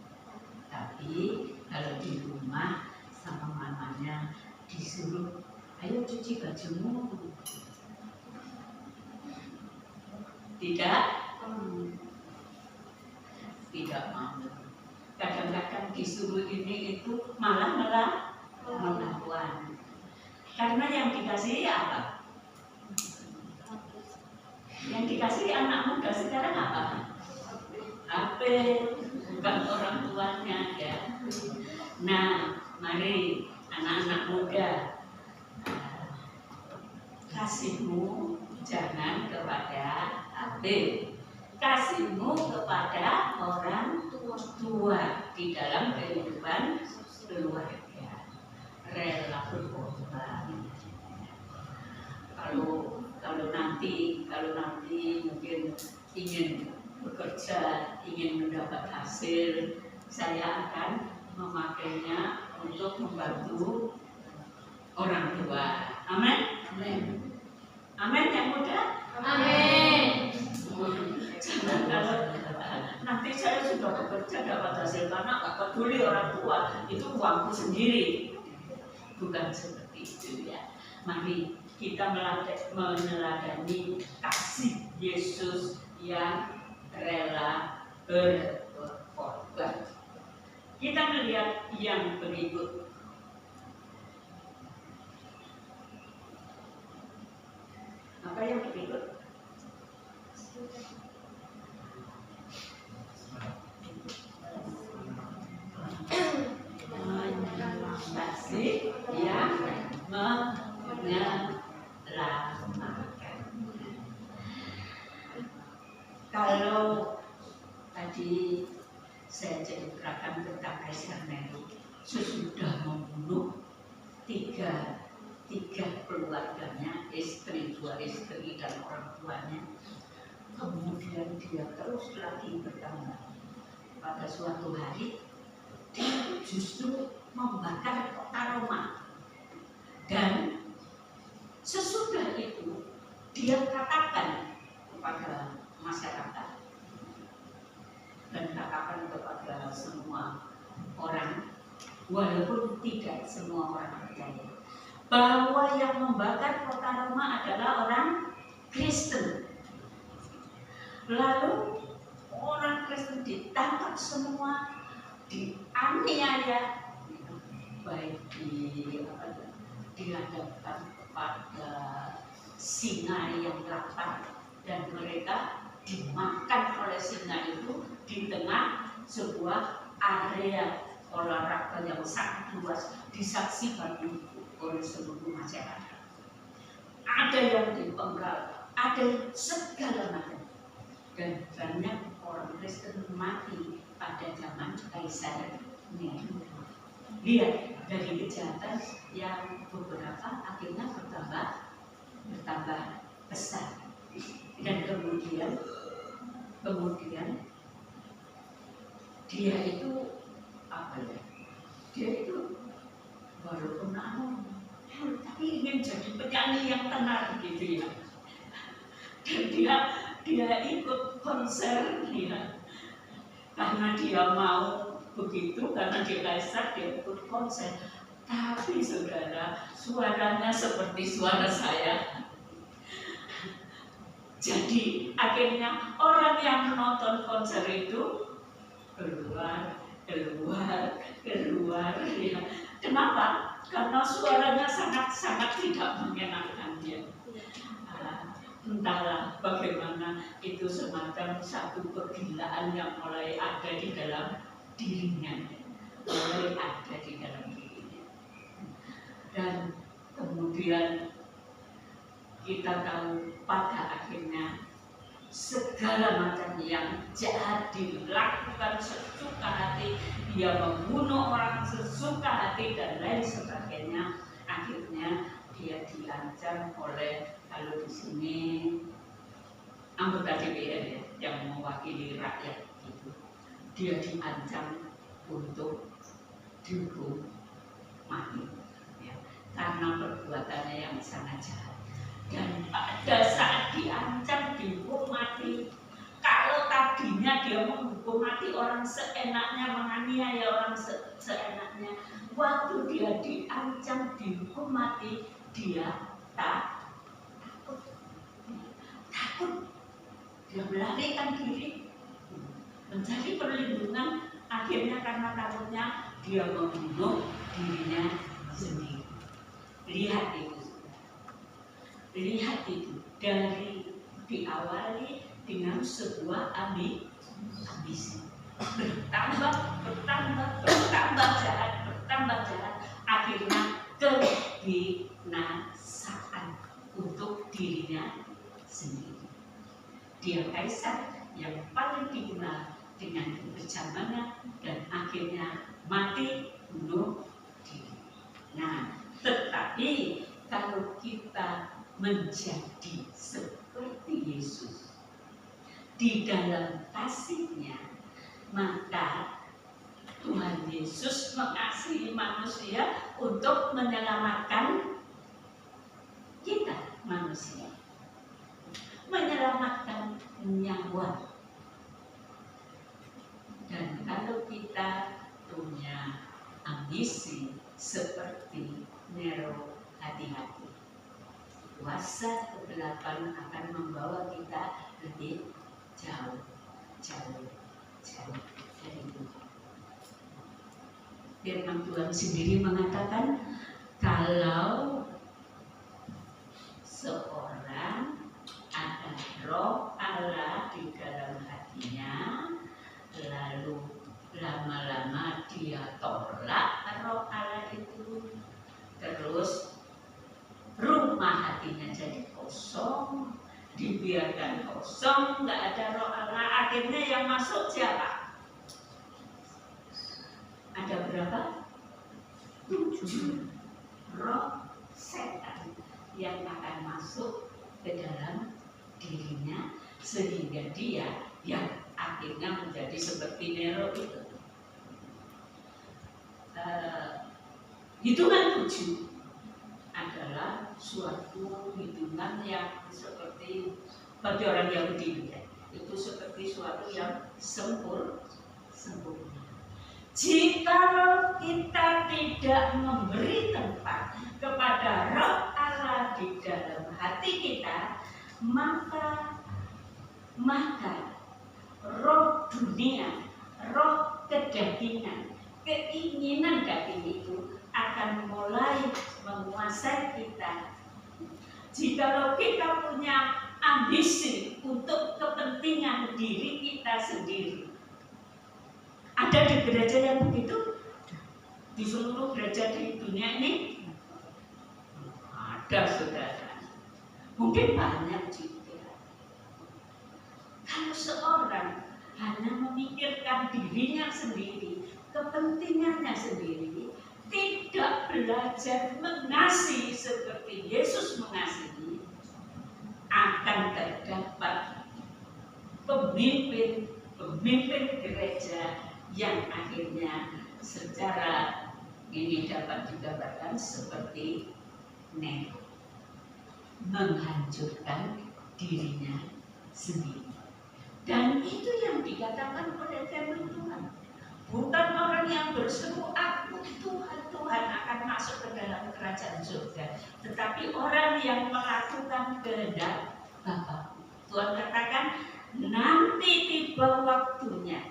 Tapi kalau di rumah sama mamanya disuruh, ayo cuci bajumu, tidak mau. Kadang-kadang disuruh ini itu malah melawan. Karena yang dikasihi apa? Yang dikasihi anak muda sekarang apa? HP, bukan orang tuanya ya. Nah, mari anak-anak muda, kasihmu jangan kepada HP, kasihmu kepada orang tua di dalam kehidupan keluarga. Rela berkorban. Kalau nanti mungkin ingin bekerja, ingin mendapat hasil, saya akan memakainya untuk membantu orang tua. Amin. Amin. Amin yang muda. Amin. Jangan kalau nanti saya sudah bekerja dapat hasil karena nggak peduli orang tua, itu uangku sendiri. Bukan seperti itu ya. Mari kita meneladani kasih Yesus yang rela berkorban. Kita melihat yang berikut. Apa yang berikut? Kasih yang menyelamatkan. Kalau tadi saya ceritakan tentang Kaisar Nero, sesudah membunuh tiga keluarganya, dua istri dan orang tuanya, kemudian dia terus lagi bertambah. Pada suatu hari dia justru membakar kota Roma, dan sesudah itu dia katakan kepada masyarakat dan katakan kepada semua orang, walaupun tidak semua orang percaya bahwa yang membakar kota Roma adalah orang Kristen. Lalu orang Kristen ditangkap semua, dianiaya, baik dihadapkan kepada singa yang lapar, dan mereka dimakan oleh singa itu di tengah sebuah area olahraga yang sangat luas, disaksikan oleh seluruh masyarakat. Ada yang dipenggal, ada segala macam, dan banyak orang Kristen mati pada zaman Kaisar Nero. Lihat dari kejahatan yang beberapa akhirnya bertambah besar, dan kemudian dia itu dia itu walaupun tapi ingin jadi penyanyi yang tenar gitu ya, dan dia ikut konser ya, karena dia mau begitu, karena dia Kaisar, dia ikut konser. Tapi saudara, suaranya seperti suara saya. Jadi akhirnya orang yang menonton konser itu keluar ya. Kenapa? Karena suaranya sangat tidak menyenangkan dia. Entahlah bagaimana, itu semacam satu kegilaan yang mulai ada di dalam dirinya, dan kemudian kita tahu pada akhirnya segala macam yang jahat dilakukan sesuka hati, dia membunuh orang sesuka hati dan lain sebagainya. Akhirnya dia diancam oleh, kalau di sini anggota DPR ya, yang mewakili rakyat itu, dia diancam untuk dihukum mati ya, karena perbuatannya yang sangat jahat. Dan pada saat diancam dihukum mati, kalau tadinya dia menghukum mati orang seenaknya, menganiaya orang seenaknya, waktu dia diancam dihukum mati, dia takut, dia melarikan diri, mencari perlindungan. Akhirnya karena takutnya dia membunuh dirinya sendiri. Lihat itu dari diawali dengan sebuah ambisi, bertambah jahat, akhirnya kebinasaan untuk dirinya sendiri. Dia Kaisar yang paling dikenal dengan kekejamannya, dan akhirnya mati bunuh diri. Nah, tetapi kalau kita menjadi seperti Yesus di dalam kasih-Nya, maka Tuhan Yesus mengasihi manusia untuk menyelamatkan kita manusia, menyelamatkan nyawa. Dan kalau kita punya ambisi seperti Nero, hati-hati, kuasa kegelapan akan membawa kita lebih jauh dari Tuhan. Firman Tuhan sendiri mengatakan, kalau seorang ada roh Allah di dalam hatinya, lalu lama-lama dia tolak roh Allah itu, terus rumah hatinya jadi kosong, dibiarkan kosong, nggak ada roh Allah. Akhirnya yang masuk siapa? Ada berapa? 7 roh setan yang akan masuk ke dalam dirinya, sehingga dia yang akhirnya menjadi seperti Nero itu. Hitungan 7 adalah suatu hitungan yang seperti, bagi orang Yahudi itu seperti suatu yang sempurna. Jikalau kita tidak memberi tempat kepada Roh Allah di dalam hati kita, maka roh dunia, roh kedagingan, keinginan daging itu akan mulai menguasai kita. Jikalau kita punya ambisi untuk kepentingan diri kita sendiri, ada di gereja yang begitu? Di seluruh gereja di dunia ini ada, saudara. Mungkin banyak juga. Kalau seorang hanya memikirkan dirinya sendiri, kepentingannya sendiri, tidak belajar mengasihi seperti Yesus mengasihi, akan terdapat pemimpin gereja yang akhirnya secara ini dapat digambarkan seperti Nero, menghancurkan dirinya sendiri. Dan itu yang dikatakan oleh firman Tuhan. Bukan orang yang berseru aku Tuhan, Tuhan akan masuk ke dalam kerajaan surga, tetapi orang yang melakukan kehendak Bapa. Tuhan katakan, nanti tiba waktunya,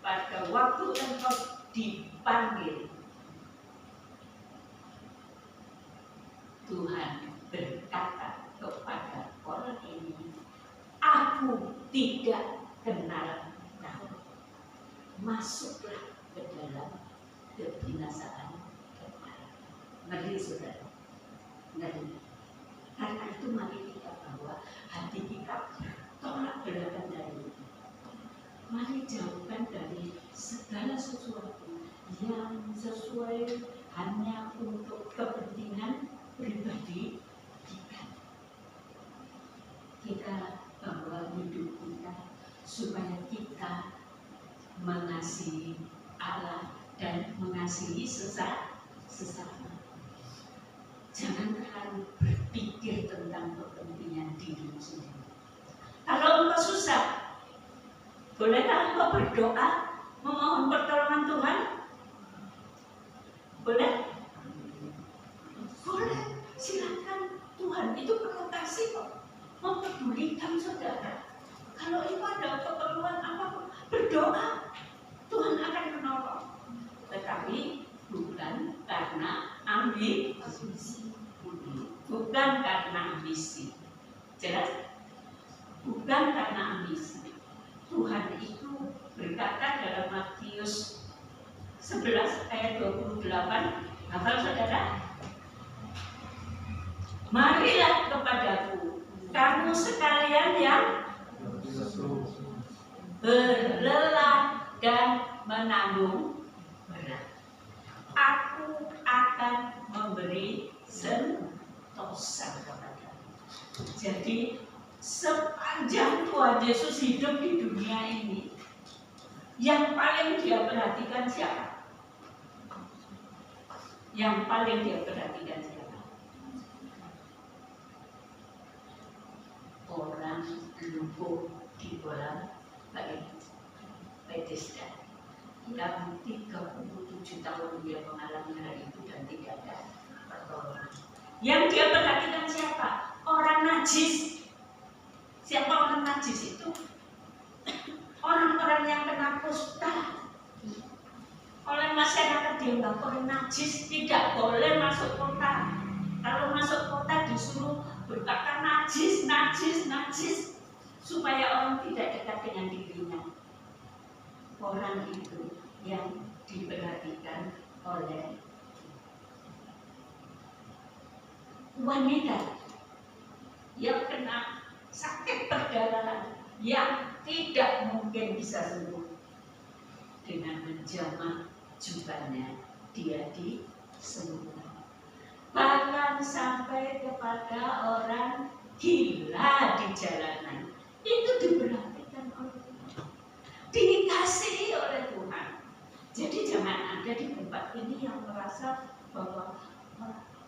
pada waktu engkau dipanggil, Tuhan berkata kepada orang ini, aku tidak kenal kamu, masuklah ke dalam kebinasaan kepala. Ngeri, saudara, ngeri. Karena itu mari kita bawa hati kita tolak belakang dari itu. Mari jauhkan dari segala sesuatu yang sesuai hanya untuk kepentingan pribadi kita. Kita bawa hidup kita supaya kita mengasihi Allah dan mengasihi sesama. Jangan terlalu berpikir tentang kepentingan diri sendiri. Kalau engkau susah, bolehkah engkau berdoa memohon pertolongan Tuhan? Boleh? Boleh. Silakan. Tuhan itu penuh kasih kok, mempedulikan saudara. Kalau itu ada keperluan apapun, berdoa, Tuhan akan menolong. Tetapi bukan karena ambisi. Bukan karena ambisi. Jelas? Bukan karena ambisi. Tuhan itu berkata dalam Matius 11 ayat 28, hafal saudara? Marilah kepadaku kamu sekalian yang berlelah dan menanggung berat, aku akan memberi sentosa kepadamu. Jadi sepanjang Tuhan Yesus hidup di dunia ini, yang paling dia perhatikan siapa? Yang paling dia perhatikan siapa? Orang lumpuh di bola Bethesda yang 37 tahun dia mengalami hal itu dan tidak ada pertolongan. Yang dia perhatikan siapa? Orang najis. Siapa orang najis itu? Orang-orang yang kena kusta oleh masyarakat, dianggap orang najis, tidak boleh masuk kota. Kalau masuk kota disuruh berkata najis, supaya orang tidak dekat dengan dirinya. Orang itu yang diperhatikan oleh wanita yang kena sakit perdarahan yang tidak mungkin bisa sembuh. Dengan menjamah jubahnya dia disembuhkan. Bahkan sampai kepada orang gila di jalanan itu diperhatikan oleh Tuhan, dikasihi oleh Tuhan. Jadi jangan ada di tempat ini yang merasa bahwa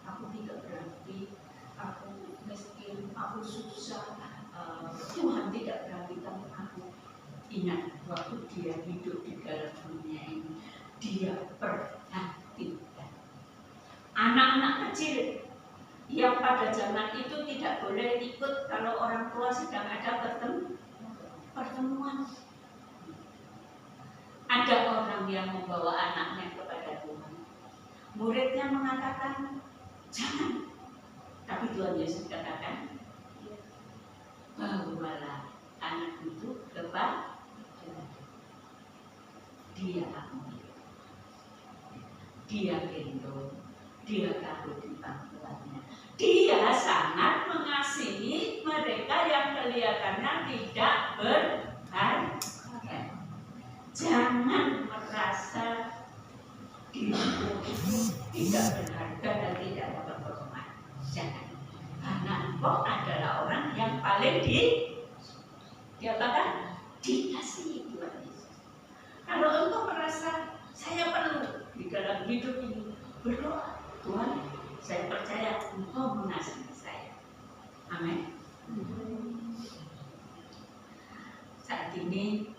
aku tidak berarti, aku miskin, aku susah, Tuhan tidak perhatikan aku. Ingat, waktu dia hidup di dalam dunia ini, dia perhatikan. Anak-anak kecil yang pada zaman itu tidak boleh ikut kalau orang tua sedang ada pertemuan. Ada orang yang membawa anaknya kepada Tuhan. Muridnya mengatakan, jangan. Tapi Tuhan Yesus katakan, bawalah anak itu kepada dia ambil, dia gendong, dia taruh di pangkuannya. Dia sangat mengasihi mereka yang kelihatannya tidak berharga. Jangan merasa dirimu itu tidak berharga dan tidak dapat berhormat. Jangan. Karena engkau adalah orang yang paling dikasihi Tuhan Yesus. Kalau engkau merasa saya perlu di dalam hidup ini, berdoa, Tuhan, saya percaya engkau mengasihi saya. Amin. Saat ini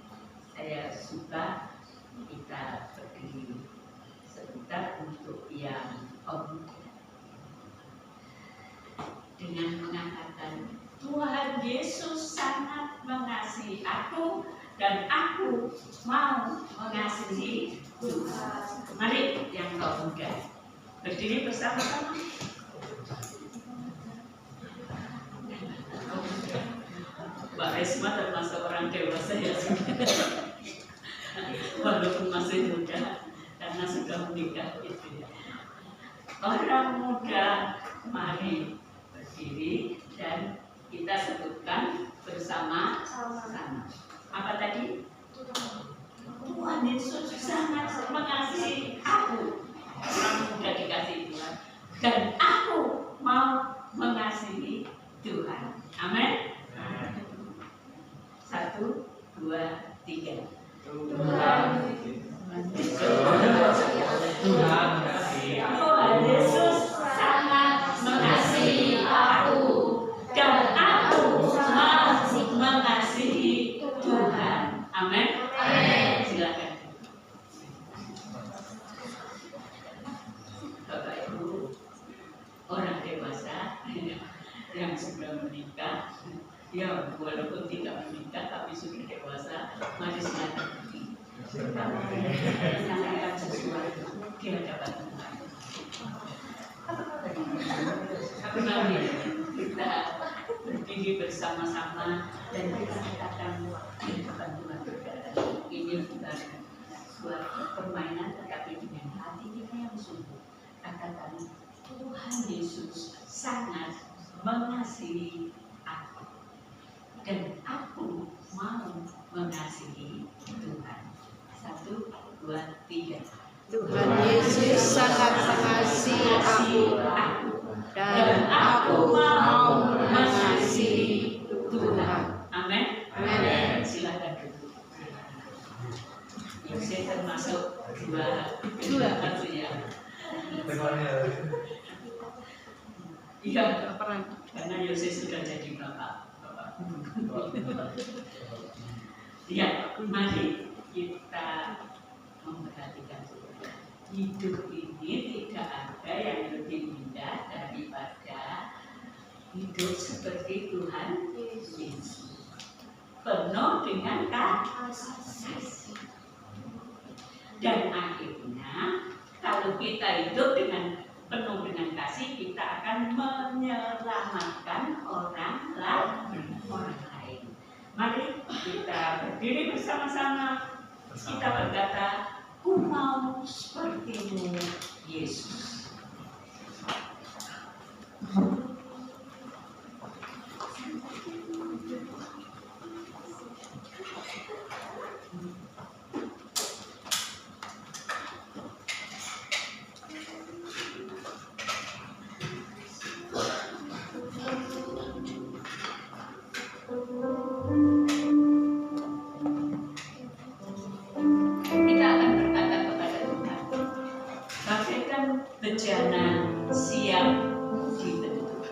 saya suka kita berdiri sebentar untuk yang om dengan mengatakan, Tuhan Yesus sangat mengasihi aku dan aku mau mengasihi Tuhan. Mari yang kau muda berdiri bersama-sama. Mbak Resma termasuk orang dewasa ya, walaupun masih muda karena sudah menikah gitu ya. Orang muda, mari berdiri dan kita sebutkan bersama-sama. Apa tadi? Tuhan Yesus sangat mengasihi aku. Orang muda dikasihi Tuhan dan aku mau mengasihi Tuhan. Amin. 1, 2, 3. Tuhan Yesus sangat mengasihi aku dan aku mau mengasihi Tuhan. Amin. Silakan. Bapak Ibu, orang dewasa yang sudah menikah, ya walaupun tidak menikah tapi sudah dewasa, mari silakan berdiri. Sampaikan sesuatu di hadapan Tuhan. Mari kita berdiri bersama-sama dan kita katakan di hadapan Tuhan. Ini bukan suatu permainan, tetapi dengan hati kita yang sungguh. Katakan, Tuhan Yesus sangat mengasihi aku dan aku mau mengasihi Tuhan. 1, 2, 3. Tuhan Yesus sangat mengasihi aku dan aku mau mengasihi Tuhan. Amin. Amin. Silakan duduk. Yose termasuk dua ya. Iya, karena Yose sudah jadi bapak. Ya, mari kita memperhatikan hidup ini tidak ada yang lebih indah daripada hidup seperti Tuhan Yesus, penuh dengan kasih. Dan akhirnya kalau kita hidup dengan penuh dengan kasih, kita akan menyelamatkan orang lain. Mari kita berdiri bersama-sama. Kita berkata, ku mau sepertimu Yesus. Kita akan berkata kepada Tuhan, bagaikan bejana siap dibentuk.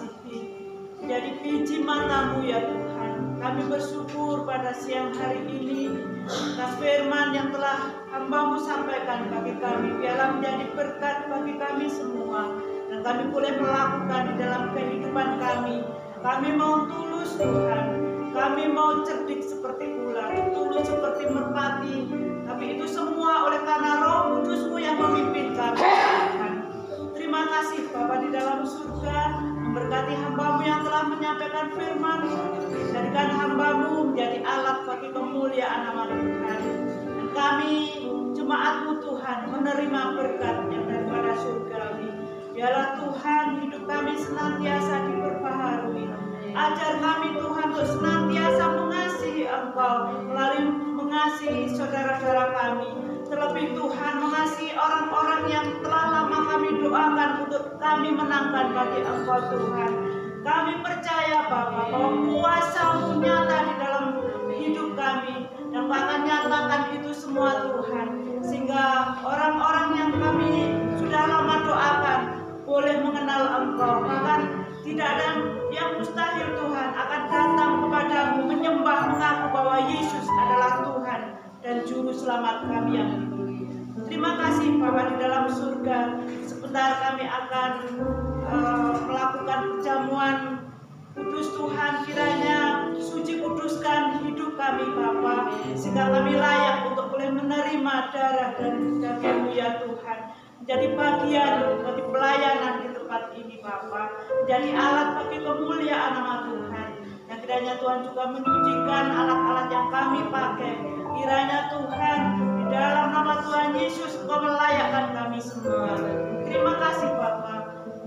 kasihi, menjadi biji matamu ya Tuhan. Kami bersyukur pada siang hari ini atas firman yang telah hamba-Mu sampaikan bagi kami, biarlah menjadi berkat bagi kami semua, dan kami boleh melakukan di dalam kehidupan kami. Kami mau tulus Tuhan, kami mau cerdik seperti ular, tulus seperti merpati, tapi itu semua oleh karena Roh Kudus-Mu yang memimpin kami Tuhan. Terima kasih Bapa di dalam surga, memberkati hamba-Mu yang telah menyampaikan firman-Mu, jadikan hamba-Mu menjadi alat bagi kemuliaan nama Tuhan. Dan kami jemaat-Mu Tuhan menerima berkat yang daripada surgawi. Biarlah Tuhan hidup kami senantiasa diperbaharui. Ajar kami Tuhan untuk senantiasa mengasihi Engkau melalui mengasihi saudara-saudara kami. Terlebih Tuhan mengasihi orang-orang yang telah lama kami doakan untuk kami menangkan bagi Engkau Tuhan. Kami percaya Bapa bahwa kuasa-Mu nyata di dalam hidup kami, dan akan nyatakan itu semua Tuhan, sehingga orang-orang yang kami sudah lama doakan boleh mengenal Engkau. Bahkan tidak ada yang mustahil Tuhan akan datang kepadamu menyembah, mengaku bahwa Yesus adalah Tuhan dan Juru Selamat kami yang hidup. Terima kasih Bapa di dalam surga. Sebentar kami akan melakukan perjamuan kudus Tuhan. Kiranya suci kuduskan hidup kami Bapa, sehingga kami layak untuk boleh menerima darah dan daging-Mu ya Tuhan, menjadi bagian bagi pelayanan di tempat ini Bapa, menjadi alat bagi kemuliaan nama Tuhan. Dan kiranya Tuhan juga menyucikan alat-alat yang kami pakai. Kiranya Tuhan di dalam nama Tuhan Yesus Engkau melayakkan kami semua. Terima kasih Bapa.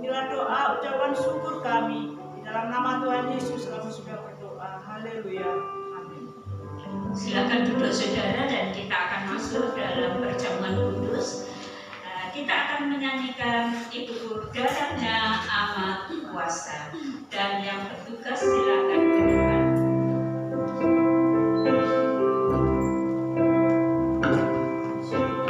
Inilah doa ucapan syukur kami. Di dalam nama Tuhan Yesus kami sudah berdoa. Haleluya. Amin. Silakan duduk saudara, dan kita akan masuk dalam perjamuan kudus. Kita akan menyanyikan Ibu Darahnya Amat Kuasa, dan yang bertugas silakan ke depan. Sama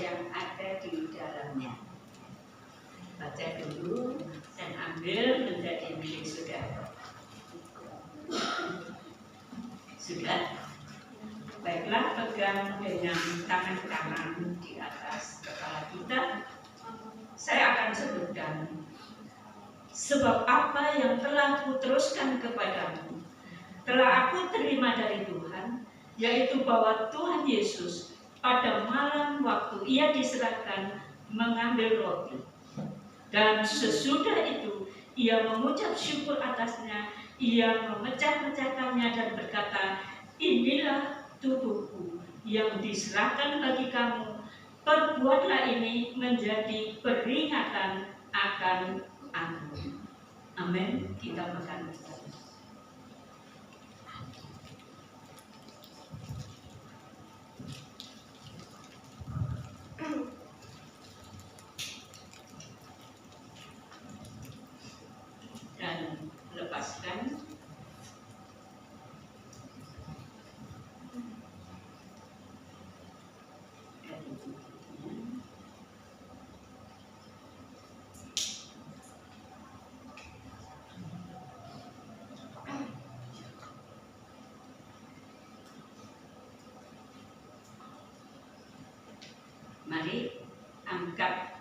yang ada di dalamnya. Baca dulu dan ambil menjadi milik saudara. Sudah? Baiklah, pegang dengan tangan kanan di atas kepala kita. Saya akan sebutkan sebab apa yang telah kuteruskan kepadamu telah aku terima dari Tuhan, yaitu bahwa Tuhan Yesus pada malam waktu ia diserahkan mengambil roti, dan sesudah itu ia mengucap syukur atasnya, ia memecah-mecahkannya dan berkata, inilah tubuhku yang diserahkan bagi kamu, perbuatlah ini menjadi peringatan akan aku. Amin. Kita makan bersama. Dan lepaskan. Mari angkat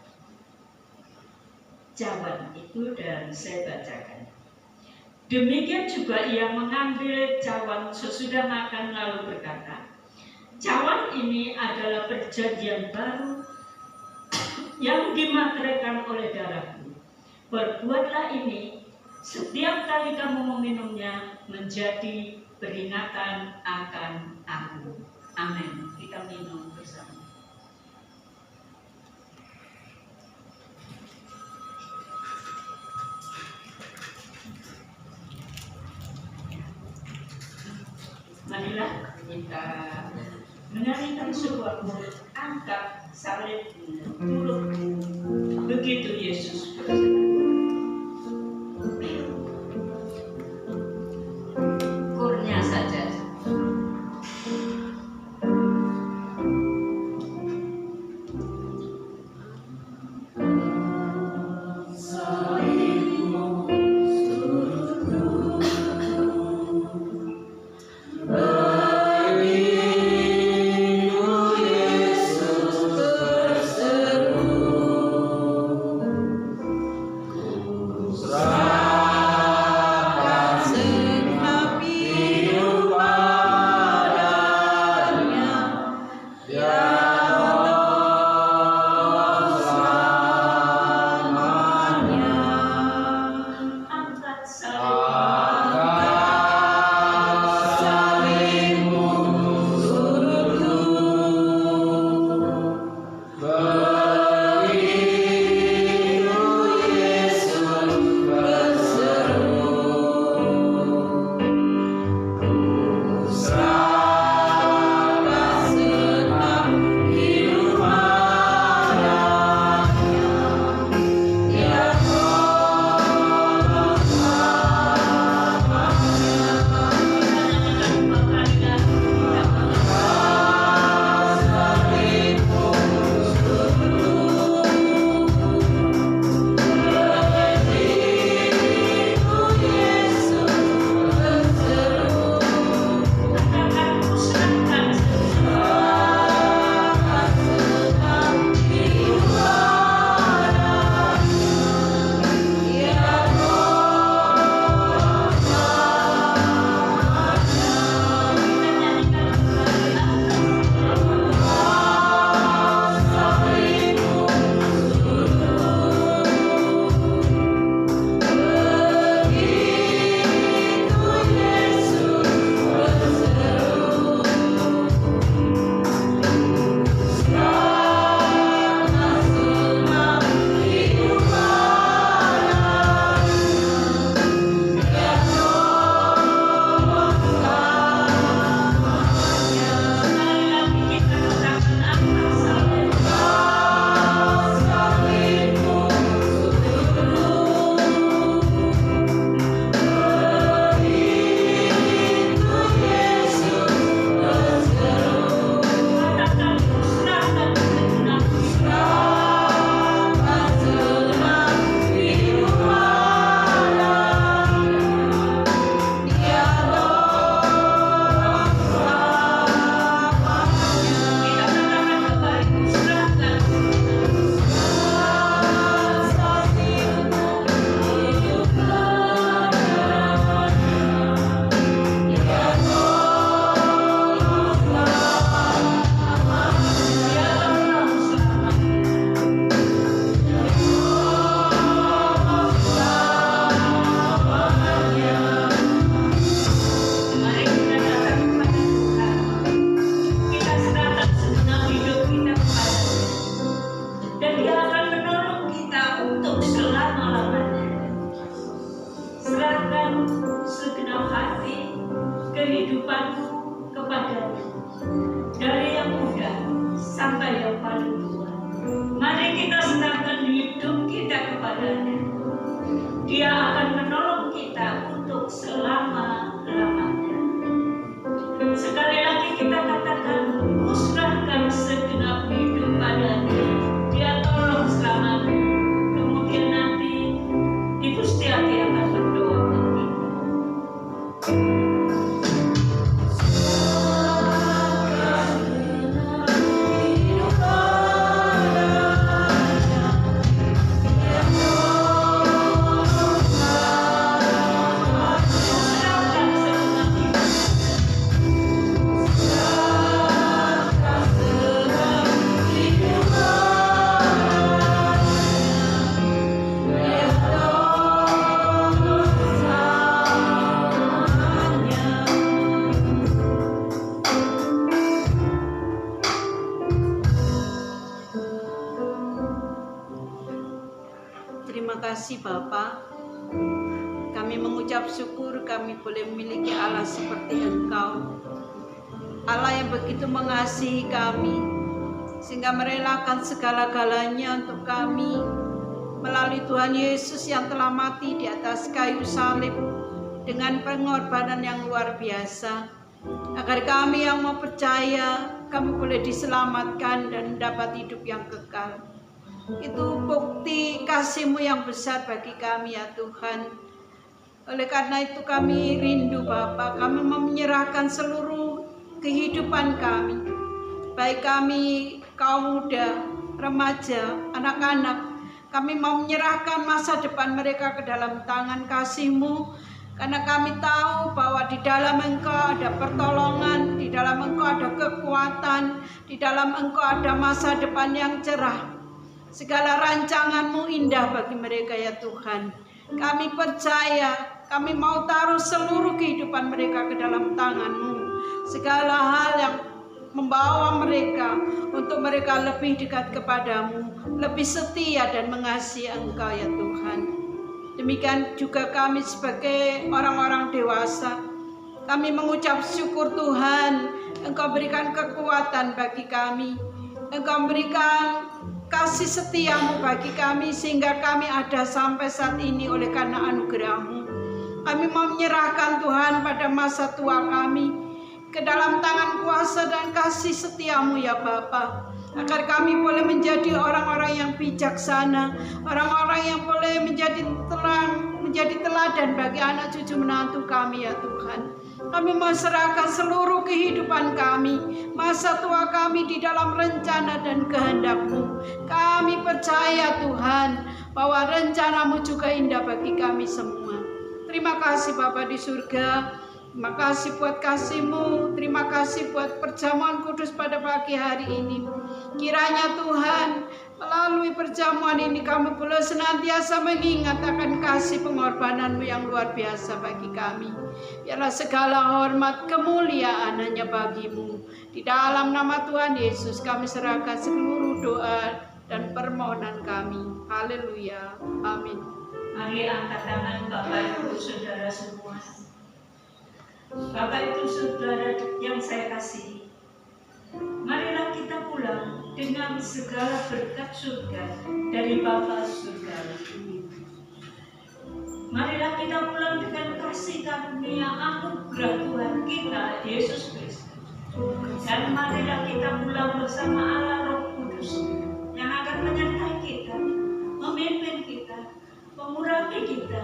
cawan itu dan saya bacakan. Demikian juga ia mengambil cawan sesudah makan lalu berkata, cawan ini adalah perjanjian baru yang dimateraikan oleh darahku. Perbuatlah ini setiap kali kamu meminumnya menjadi peringatan akan aku. Amin. Kita minum bersama. Marilah kita menyanyikan sebuah mulut, angkat salib dulu. Begitu Yesus berkata. Kurnya saja. kepadanya. Dia akan menolong kita untuk selama-lamanya. Sekali lagi kita katakan, serahkan segenap hidup padanya. Dia tolong selamanya. Kemudian nanti Ibu Setiati akan berdoa untuk kita. Terima kasih Bapa. Kami mengucap syukur kami boleh memiliki Allah seperti Engkau. Allah yang begitu mengasihi kami sehingga merelakan segala-galanya untuk kami melalui Tuhan Yesus yang telah mati di atas kayu salib dengan pengorbanan yang luar biasa, agar kami yang mau percaya kami boleh diselamatkan dan mendapat hidup yang kekal. Itu bukti kasih-Mu yang besar bagi kami ya Tuhan. Oleh karena itu kami rindu Bapa, kami menyerahkan seluruh kehidupan kami, baik kami kaum muda, remaja, anak-anak. Kami mau menyerahkan masa depan mereka ke dalam tangan kasih-Mu, karena kami tahu bahwa di dalam Engkau ada pertolongan, di dalam Engkau ada kekuatan, di dalam Engkau ada masa depan yang cerah. Segala rancangan-Mu indah bagi mereka ya Tuhan. Kami percaya, kami mau taruh seluruh kehidupan mereka ke dalam tangan-Mu. Segala hal yang membawa mereka untuk mereka lebih dekat kepadamu, lebih setia dan mengasihi Engkau ya Tuhan. Demikian juga kami sebagai orang-orang dewasa, kami mengucap syukur Tuhan, Engkau berikan kekuatan bagi kami, Engkau berikan kasih setia-Mu bagi kami sehingga kami ada sampai saat ini oleh karena anugerah-Mu. Kami mau menyerahkan Tuhan pada masa tua kami ke dalam tangan kuasa dan kasih setia-Mu ya Bapa, agar kami boleh menjadi orang-orang yang bijaksana, orang-orang yang boleh menjadi terang, menjadi teladan bagi anak cucu menantu kami ya Tuhan. Kami mau serahkan seluruh kehidupan kami, masa tua kami di dalam rencana dan kehendak-Mu. Kami percaya Tuhan bahwa rencana-Mu juga indah bagi kami semua. Terima kasih Bapa di surga. Terima kasih buat kasih-Mu, terima kasih buat perjamuan kudus pada pagi hari ini. Kiranya Tuhan, melalui perjamuan ini kami boleh senantiasa mengingat akan kasih pengorbanan-Mu yang luar biasa bagi kami. Biarlah segala hormat kemuliaan hanya bagi-Mu. Di dalam nama Tuhan Yesus kami serahkan seluruh doa dan permohonan kami. Haleluya. Amin. Mari angkat tangan Bapak Ibu Saudara semua. Bapak Ibu Saudara yang saya kasihi, marilah kita pulang dengan segala berkat surga dari Bapa surga. Marilah kita pulang dengan kasih karunia anugerah Tuhan kita Yesus Kristus. Dan marilah kita pulang bersama Allah Roh Kudus yang akan menyertai kita, memimpin kita, mengurapi kita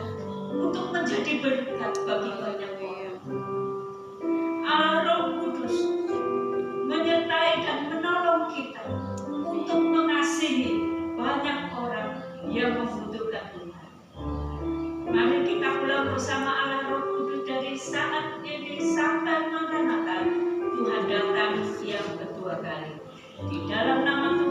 untuk menjadi berkat bagi banyak orang. Allah Roh Kudus menyertai dan menolong kita untuk mengasihi banyak orang yang membutuhkan Tuhan. Mari kita pulang bersama Allah Roh Kudus dari saat ini sampai Maranatha Tuhan datang yang kedua kali. Di dalam nama Tuhan